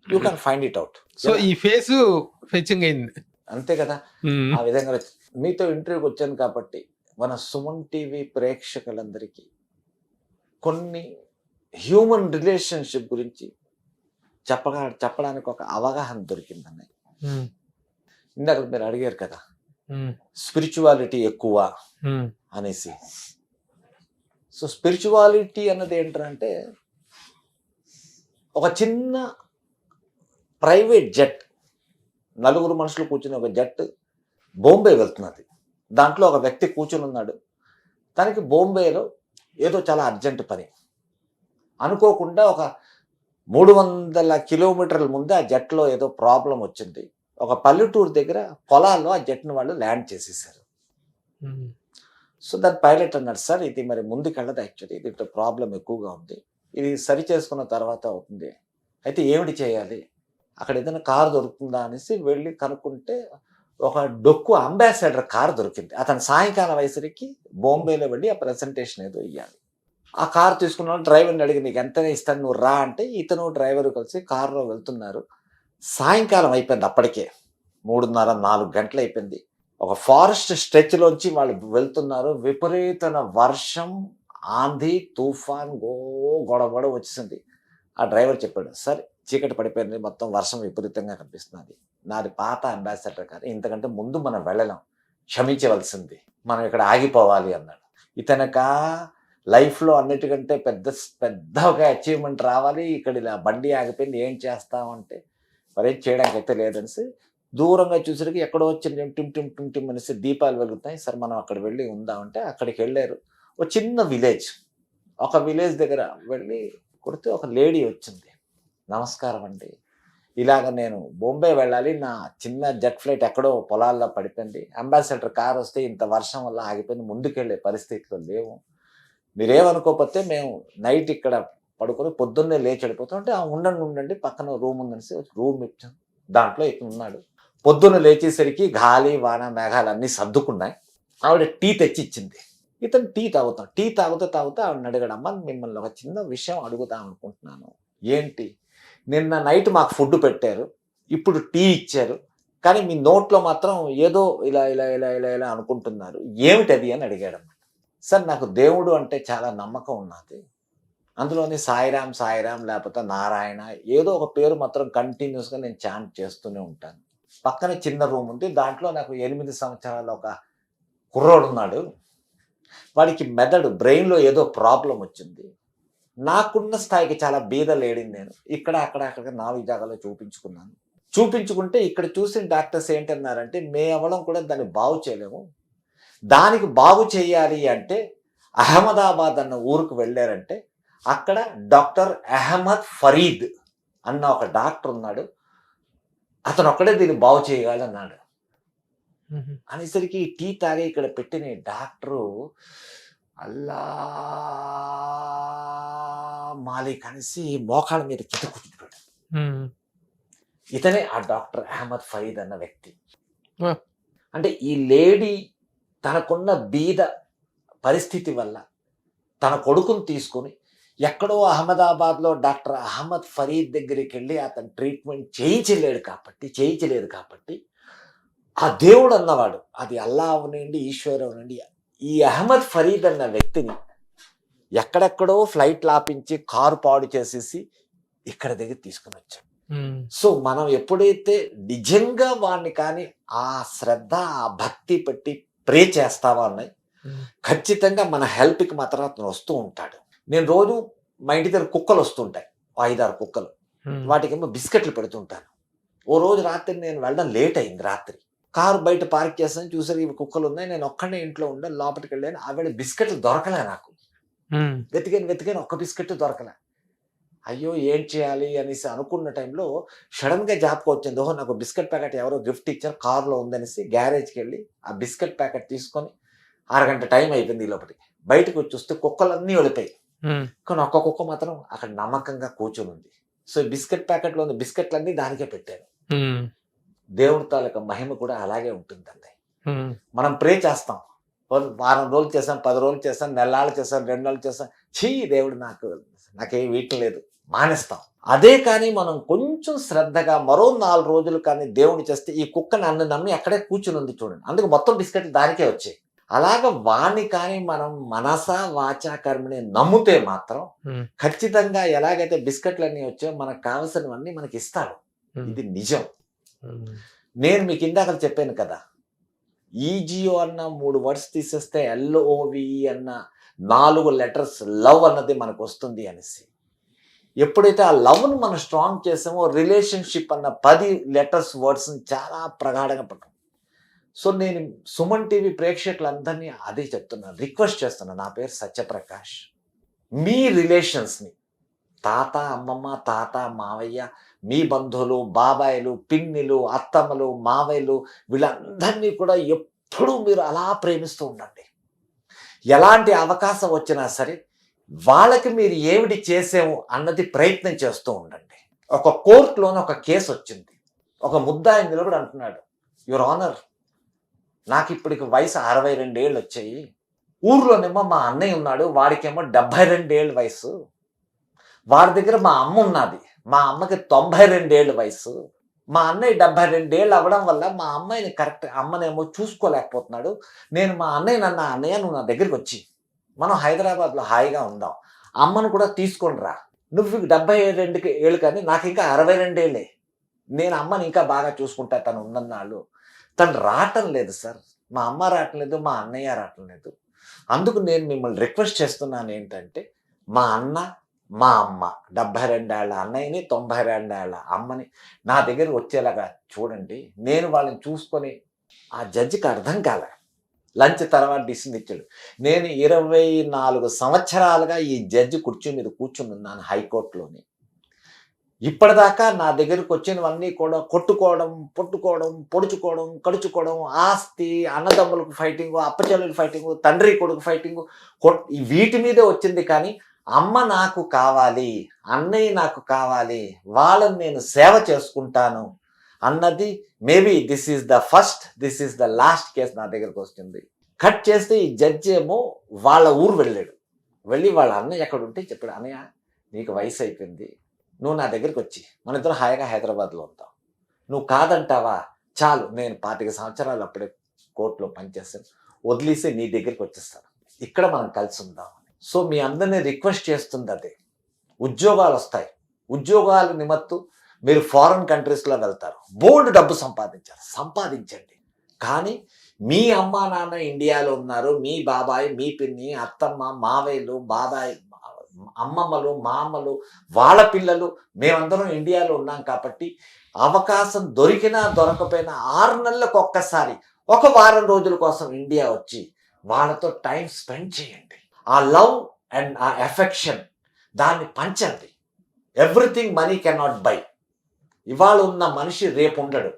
you can find it out. So ఈ ఫేస్ ఫెచింగ్ అయింది అంతే కదా. ఆ విధంగా మీతో ఇంటర్వ్యూకి వచ్చాను కాబట్టి మన సుమన్ టీవీ ప్రేక్షకులందరికీ కొన్ని హ్యూమన్ రిలేషన్షిప్ గురించి చెప్పడానికి ఒక అవగాహన దొరికిందని. ఇందాక మీరు అడిగారు కదా స్పిరిచువాలిటీ ఎక్కువ అనేసి. సో స్పిరిచువాలిటీ అన్నది ఏంటంటే ఒక చిన్న ప్రైవేట్ జెట్, 4 మనుషులు కూర్చుని ఒక జెట్ బాంబే వెళ్తున్నది. దాంట్లో ఒక వ్యక్తి కూర్చుని ఉన్నాడు. తనకి బాంబేలో ఏదో చాలా అర్జెంట్ పని. అనుకోకుండా ఒక 300 కిలోమీటర్ల ముందే ఆ జెట్లో ఏదో ప్రాబ్లం వచ్చింది. ఒక పల్లెటూరు దగ్గర పొలాల్లో ఆ జెట్ని వాళ్ళు ల్యాండ్ చేసేసారు. సో దాని పైలట్ అన్నాడు, సార్ ఇది మరి ముందుకెళ్ళదు, యాక్చువల్లీ ఇది ప్రాబ్లం ఎక్కువగా ఉంది, ఇది సరి చేసుకున్న తర్వాత అవుతుంది, అయితే ఏమిటి చేయాలి, అక్కడ ఏదైనా కారు దొరుకుతుందా అనేసి వెళ్ళి కనుక్కుంటే ఒక డొక్కు అంబాసిడర్ కారు దొరికింది. అతను సాయంకాలం వయసరికి బాంబేలో వెళ్ళి ఆ ప్రెజెంటేషన్ ఏదో ఇవ్వాలి. ఆ కారు తీసుకున్న డ్రైవర్ని అడిగి నీకు ఎంతనే ఇస్తాను నువ్వు రా అంటే ఇతను డ్రైవర్ కలిసి కారులో వెళ్తున్నారు. సాయంకాలం అయిపోయింది, అప్పటికే 3:30-4 గంటలు అయిపోయింది. ఒక ఫారెస్ట్ స్ట్రెచ్లోంచి వాళ్ళు వెళ్తున్నారు. విపరీతమైన వర్షం, ఆంధీ, తుఫాన్, గొడవ వచ్చేసింది. ఆ డ్రైవర్ చెప్పాడు, సరే చీకటి పడిపోయింది, మొత్తం వర్షం విపరీతంగా కనిపిస్తున్నది, నాది పాత అంబాసిడర్ కాదు, ఇంతకంటే ముందు మనం వెళ్ళలేం, క్షమించవలసింది, మనం ఇక్కడ ఆగిపోవాలి అన్నాడు. ఇతనక లైఫ్లో అన్నిటికంటే పెద్ద ఒక అచీవ్మెంట్ రావాలి, ఇక్కడ ఇలా బండి ఆగిపోయింది, ఏం చేస్తామంటే మరేం చేయడానికి అయితే లేదనేసి దూరంగా చూసరికి ఎక్కడో వచ్చింది టిమ్ టిమ్ టిమ్ టిమ్ అనేసి దీపాలు వెలుగుతాయి, సరే మనం అక్కడ వెళ్ళి ఉందామంటే అక్కడికి వెళ్ళారు. ఒక చిన్న విలేజ్, ఒక విలేజ్ దగ్గర వెళ్ళి కొడితే ఒక లేడీ వచ్చింది, నమస్కారం అండి, ఇలాగ నేను బాంబే వెళ్ళాలి, నా చిన్న జెట్ ఫ్లైట్ ఎక్కడో పొలాల్లో పడిపోయింది, అంబాసిడర్ కార్ వస్తే ఇంత వర్షం వల్ల ఆగిపోయింది, ముందుకెళ్ళే పరిస్థితిలో లేవు, మీరేమనుకోకపోతే మేము నైట్ ఇక్కడ పడుకొని పొద్దున్నే లేచి వెళ్ళిపోతాం అంటే ఉండండి పక్కన రూమ్ ఉందనేసి రూమ్ ఇచ్చాం, దాంట్లో ఇతను ఉన్నాడు. పొద్దున్న లేచేసరికి గాలి వాన మేఘాలు అన్నీ సర్దుకున్నాయి. ఆవిడ టీ తెచ్చి ఇచ్చింది. ఇతను టీ తాగుతూ ఆవిడని అడిగాడు, అమ్మ మిమ్మల్ని ఒక చిన్న విషయం అడుగుదాం అనుకుంటున్నాను, ఏంటి, నిన్న నైట్ మాకు ఫుడ్ పెట్టారు, ఇప్పుడు టీ ఇచ్చారు, కానీ మీ నోట్లో మాత్రం ఏదో ఇలా ఇలా ఇలా ఇలా ఇలా అనుకుంటున్నారు, ఏమిటది అని అడిగాడమ్మ. సార్ నాకు దేవుడు అంటే చాలా నమ్మకం ఉన్నది, అందులోని సాయిరామ్ సాయిరామ్ లేకపోతే నారాయణ ఏదో ఒక పేరు మాత్రం కంటిన్యూస్గా నేను చాంట్ చేస్తూనే ఉంటాను. పక్కన చిన్న రూమ్ ఉంది, దాంట్లో నాకు 8 సంవత్సరాల ఒక కుర్రోడు ఉన్నాడు, వాడికి మెదడు బ్రెయిన్లో ఏదో ప్రాబ్లం వచ్చింది, నాకున్న స్థాయికి చాలా బీద లేడీని నేను, ఇక్కడ అక్కడ 4 జాగాలో చూపించుకుంటే ఇక్కడ చూసిన డాక్టర్స్ ఏంటన్నారంటే మేమవడం కూడా దాన్ని బాగు చేయలేము, దానికి బాగు చేయాలి అంటే అహ్మదాబాద్ అన్న ఊరికి వెళ్ళారంటే అక్కడ డాక్టర్ అహ్మద్ ఫరీద్ అన్న ఒక డాక్టర్ ఉన్నాడు, అతను ఒక్కడే దీన్ని బాగు చేయగలన్నాడు. అనేసరికి టీ తాగి ఇక్కడ పెట్టిన డాక్టరు అల్లా మాలిక్ అనేసి మోకాళ్ళ మీద కింద కూర్చుంటాడు. ఇతనే ఆ డాక్టర్ అహ్మద్ ఫరీద్ అన్న వ్యక్తి. అంటే ఈ లేడీ తనకున్న బీద పరిస్థితి వల్ల తన కొడుకుని తీసుకొని ఎక్కడో అహ్మదాబాద్లో డాక్టర్ అహ్మద్ ఫరీద్ దగ్గరికి వెళ్ళి అతను ట్రీట్మెంట్ చేయించలేదు కాబట్టి ఆ దేవుడు అన్నవాడు, అది అల్లా అవనండి ఈశ్వర్ అవనండి, ఈ అహ్మద్ ఫరీద్ అన్న వ్యక్తిని ఎక్కడెక్కడో ఫ్లైట్ లాపించి కారు పాడు చేసేసి ఇక్కడ దగ్గర తీసుకుని వచ్చాడు. సో మనం ఎప్పుడైతే నిజంగా వాడిని కానీ ఆ శ్రద్ధ ఆ భక్తి పెట్టి ప్రే చేస్తావా అన్నాయి, ఖచ్చితంగా మన హెల్ప్కి మాత్రం అతను వస్తూ ఉంటాడు. నేను రోజు మా ఇంటి దగ్గర కుక్కలు వస్తుంటాయి, 5-6 కుక్కలు, వాటికేమో బిస్కెట్లు పెడుతుంటాను. ఓ రోజు రాత్రి నేను వెళ్ళడం లేట్ అయింది, రాత్రి కారు బయట పార్క్ చేస్తాను, చూసారు ఇవి కుక్కలు ఉన్నాయి, నేను ఒక్కడే ఇంట్లో ఉండే, లోపలికి వెళ్ళాను, ఆవిడ బిస్కెట్లు దొరకలే, నాకు వెతికాను ఒక్క బిస్కెట్ దొరకలే. అయ్యో ఏం చేయాలి అనేసి అనుకున్న టైంలో సడన్గా జ్ఞాపకం వచ్చింది, ఓహో నాకు బిస్కెట్ ప్యాకెట్ ఎవరో గిఫ్ట్ ఇచ్చారు, కారులో ఉందనేసి గ్యారేజ్కి వెళ్ళి ఆ బిస్కెట్ ప్యాకెట్ తీసుకొని 6 గంట టైం అయిపోయింది, ఈ లోపలికి బయటకు వచ్చి చూస్తే కుక్కలన్నీ వెళ్ళిపోయాయి, కానీ ఒక్క కుక్క మాత్రం అక్కడ నమ్మకంగా కూర్చొని ఉంది. సో బిస్కెట్ ప్యాకెట్లో ఉన్న బిస్కెట్లన్నీ దానికే పెట్టాను. దేవుడి తాలూకా మహిమ కూడా అలాగే ఉంటుందండి. మనం ప్రే చేస్తాం, వారం రోజులు చేస్తాం, 10 రోజులు చేస్తాం, నెలలు చేస్తాం, 2 నెలలు చేస్తాం, దేవుడు నాకేం వీటం లేదు, మానేస్తాం. అదే కానీ మనం కొంచెం శ్రద్ధగా మరో 4 రోజులు కానీ దేవుని చేస్తే ఈ కుక్క నన్ను నమ్మి అక్కడే కూర్చుని ఉంది చూడండి, అందుకు మొత్తం బిస్కెట్లు దానికే వచ్చాయి. అలాగ వాణ్ణి కానీ మనం మనస వాచా కర్మని నమ్మితే మాత్రం ఖచ్చితంగా ఎలాగైతే బిస్కెట్లన్నీ వచ్చాయో మనకు కావలసినవన్నీ మనకి ఇస్తాడు. ఇది నిజం. నేను మీకు ఇందాక చెప్పాను కదా, ఈజిఓ అన్న 3 వర్డ్స్ తీసేస్తే LOVE అన్న 4 లెటర్స్ లవ్ అన్నది మనకు వస్తుంది అనేసి. ఎప్పుడైతే ఆ లవ్ను మనం స్ట్రాంగ్ చేసామో రిలేషన్షిప్ అన్న 10 లెటర్స్ వర్డ్స్ని చాలా ప్రగాఢంగా పట్టాం. సో నేను సుమన్ టీవీ ప్రేక్షకులందరినీ అదే చెప్తున్నాను, రిక్వెస్ట్ చేస్తున్నాను, నా పేరు సత్యప్రకాష్, మీ రిలేషన్స్ని తాత అమ్మమ్మ, తాత మావయ్య, మీ బంధువులు, బాబాయిలు, పిన్నిలు, అత్తమ్మలు, మావయ్యలు, వీళ్ళందరినీ కూడా ఎప్పుడూ మీరు అలా ప్రేమిస్తూ ఉండండి. ఎలాంటి అవకాశం వచ్చినా సరే వాళ్ళకి మీరు ఏమిటి చేసాము అన్నది ప్రయత్నం చేస్తూ ఉండండి. ఒక కోర్టులోనే ఒక కేసు వచ్చింది. ఒక ముద్దాయి నిలబడి అంటున్నాడు, యువర్ ఆనర్, నాకు ఇప్పటికి వయసు 62 ఏళ్ళు వచ్చాయి. ఊర్లోనేమో మా అన్నయ్య ఉన్నాడు, వాడికేమో 72 ఏళ్ళ వయసు. వాడి దగ్గర మా అమ్మ ఉన్నది, మా అమ్మకి 92 ఏళ్ళ వయసు. మా అన్నయ్య 72 ఏళ్ళు అవ్వడం వల్ల మా అమ్మాయిని అమ్మనేమో చూసుకోలేకపోతున్నాడు. నేను మా అన్నయ్య అన్నయ్య నువ్వు నా దగ్గరికి వచ్చి మనం హైదరాబాద్లో హాయిగా ఉందాం, అమ్మను కూడా తీసుకొని రా. నువ్వు 72 ఏళ్ళు కానీ నాకు ఇంకా 62 ఏళ్ళే. నేను అమ్మని ఇంకా బాగా చూసుకుంటా తను ఉన్నన్నాళ్ళు. తను రావటం లేదు సార్, మా అమ్మ రావటం లేదు, మా అన్నయ్య రావటం లేదు. అందుకు నేను మిమ్మల్ని రిక్వెస్ట్ చేస్తున్నాను ఏంటంటే, మా అన్న మా అమ్మ 72 ఏళ్ళ అన్నయ్యని 92 ఏళ్ళ అమ్మని నా దగ్గర వచ్చేలాగా చూడండి. నేను వాళ్ళని చూసుకొని ఆ జడ్జికి అర్థం కాలే. లంచ్ తర్వాత డిసిషన్ ఇచ్చాడు. నేను 24 సంవత్సరాలుగా ఈ జడ్జి కుర్చీ మీద కూర్చుని ఉన్నాను హైకోర్టులోని. ఇప్పటిదాకా నా దగ్గరకు వచ్చినవన్నీ కూడా కొట్టుకోవడం, పొట్టుకోవడం, పొడుచుకోవడం, కడుచుకోవడం, ఆస్తి, అన్నదమ్ములకు ఫైటింగు, అప్పచెల్లెలు ఫైటింగు, తండ్రి కొడుకు ఫైటింగు, వీటి మీదే వచ్చింది. కానీ అమ్మ నాకు కావాలి, అన్నయ్య నాకు కావాలి, వాళ్ళని నేను సేవ చేసుకుంటాను అన్నది maybe this is the first, this is the last case నా దగ్గరకు వస్తుంది. కట్ చేస్తే ఈ జడ్జి ఏమో వాళ్ళ ఊరు వెళ్ళాడు. వెళ్ళి వాళ్ళ అన్నయ్య ఎక్కడ ఉంటే చెప్పాడు, అన్నయ్య నీకు వయసు అయిపోయింది, నువ్వు నా దగ్గరికి వచ్చి మన ఇద్దరం హాయిగా హైదరాబాద్లో ఉంటావు. నువ్వు కాదంటావా, చాలు, నేను 25 సంవత్సరాలు అప్పుడే కోర్టులో పనిచేస్తాను, వదిలేసి నీ దగ్గరికి వచ్చేస్తాను, ఇక్కడ మనం కలిసి ఉందాం. సో మీ అందరినీ రిక్వెస్ట్ చేస్తుంది అదే. ఉద్యోగాలు వస్తాయి, ఉద్యోగాల నిమిత్తం మీరు ఫారిన్ కంట్రీస్లో వెళ్తారు, బోల్డ్ డబ్బు సంపాదించండి. కానీ మీ అమ్మ నాన్న ఇండియాలో ఉన్నారు, మీ బాబాయ్, మీ పిన్ని, అత్తమ్మ, మావయ్యలు, బాబాయ్, అమ్మమ్మలు, మామలు, వాళ్ళ పిల్లలు, మేమందరం ఇండియాలో ఉన్నాం. కాబట్టి అవకాశం దొరికినా దొరకపోయినా 6 నెలలకు ఒక్కసారి ఒక వారం రోజుల కోసం ఇండియా వచ్చి వాళ్ళతో టైం స్పెండ్ చేయండి. ఆ లవ్ అండ్ ఆ ఎఫెక్షన్ దాన్ని పంచండి. Everything money cannot buy. ఇవాళ ఉన్న మనిషి రేపు ఉండడు.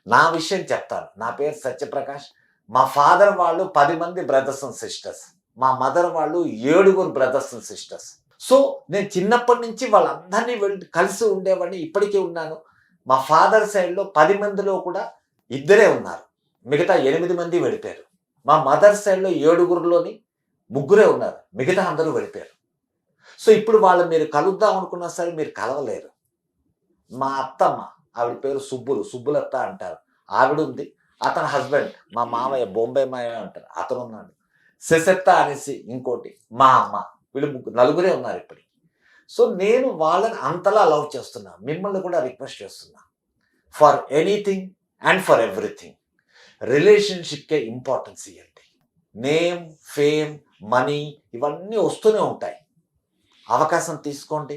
నా విషయం చెప్తాను. నా పేరు సత్యప్రకాష్. మా ఫాదర్ వాళ్ళు 10 మంది బ్రదర్స్ అండ్ సిస్టర్స్, మా మదర్ వాళ్ళు 7 బ్రదర్స్ అండ్ సిస్టర్స్. సో నేను చిన్నప్పటి నుంచి వాళ్ళందరినీ కలిసి ఉండేవాడిని, ఇప్పటికీ ఉన్నాను. మా ఫాదర్ సైడ్లో 10 మందిలో కూడా 2 ఉన్నారు, మిగతా 8 మంది వెళ్ళిపోయారు. మా మదర్ సైడ్లో 7లోని 3 ఉన్నారు, మిగతా అందరూ వెళ్ళిపోయారు. సో ఇప్పుడు వాళ్ళు మీరు కలుద్దాం అనుకున్నా సరే మీరు కలవలేరు. మా అత్తమ్మ, ఆవిడ పేరు సుబ్బులత్త అంటారు, ఆవిడ ఉంది. అతని హస్బెండ్ మా మామయ్య, బొంబాయి మావయ్య అంటారు, అతను ఉన్నాడు. సెసెత్త అనేసి ఇంకోటి, మా అమ్మ, వీళ్ళు 4 ఉన్నారు ఇప్పటికి. సో నేను వాళ్ళని అంతలా లవ్ చేస్తున్నా. మిమ్మల్ని కూడా రిక్వెస్ట్ చేస్తున్నా, for anything and for everything రిలేషన్షిప్కే ఇంపార్టెన్స్ ఇవ్వండి. నేమ్, ఫేమ్, మనీ ఇవన్నీ వస్తూనే ఉంటాయి. అవకాశం తీసుకోండి,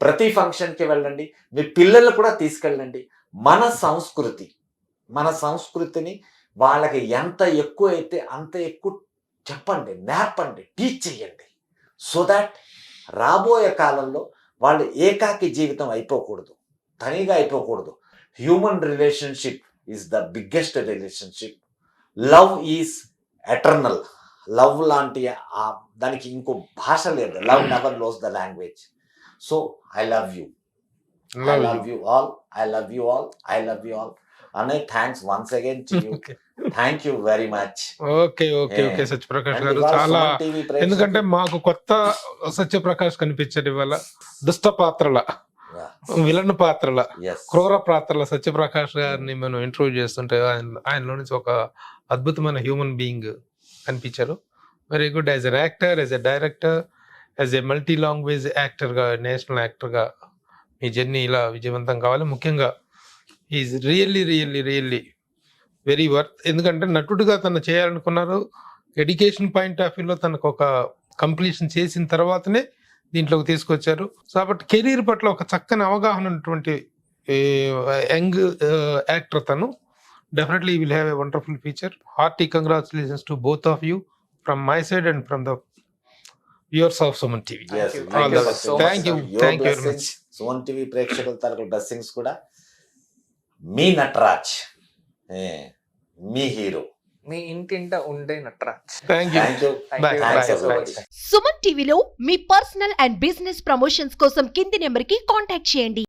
ప్రతి ఫంక్షన్కి వెళ్ళండి, మీ పిల్లలు కూడా తీసుకెళ్ళండి. మన సంస్కృతిని వాళ్ళకి ఎంత ఎక్కువ అయితే అంత ఎక్కువ చెప్పండి, నేర్పండి, టీచ్ చేయండి. సో దాట్ రాబోయే కాలంలో వాళ్ళు ఏకాకి జీవితం అయిపోకూడదు, తనిగా అయిపోకూడదు. Human relationship is the biggest relationship. Love is eternal. Love లాంటి దానికి ఇంకో భాష లేదు. Love never lose the language. So I love you, I love you all, I love you all, I love you all. అనే thanks once again to you. Thank you very much. Okay Satyaprakash గారు, చాలా ఎందుకంటే మాకు కొత్త సత్యప్రకాష్ కనిపించారు ఇవాళ. దుష్ట పాత్రల, విలన్ పాత్రల, క్రూర పాత్రల సత్యప్రకాష్ గారిని మనం ఇంటర్వ్యూ చేస్తుంటే ఆయనలో నుంచి ఒక అద్భుతమైన హ్యూమన్ బీయింగ్ కనిపించారు. Very good. As a actor, as a director, as a multi language యాక్టర్గా, నేషనల్ యాక్టర్గా మీ జర్నీ ఇలా విజయవంతం కావాలి. ముఖ్యంగా ఈజ్ రియల్లీ వెరీ వర్త్. ఎందుకంటే నటుడుగా తను చేయాలనుకున్నారు, ఎడ్యుకేషన్ పాయింట్ ఆఫ్ వ్యూలో తనకు ఒక కంప్లీషన్ చేసిన తర్వాతనే దీంట్లోకి తీసుకొచ్చారు. కాబట్టి కెరీర్ పట్ల ఒక చక్కని అవగాహన ఉన్నటువంటి యంగ్ యాక్టర్ తను. Definitely will have a wonderful future. Hearty congratulations to both of you from my side and from the viewers of Suman TV. Yes, you. we Thank you bless so you. much, Thank you. Your Thank you very blessings, much. Suman TV ప్రేక్షకుల తరపు blessings కూడా మీ నటరాజ్, మీ hero. మీ ఇంటింట ఉండే Nataraj. Thank you. Thank you. Thank Bye. you. Bye. Thanks Thank you so everybody. much. Suman టీవీలో మీ personal and business promotions కోసం కింది number కి contact చేయండి.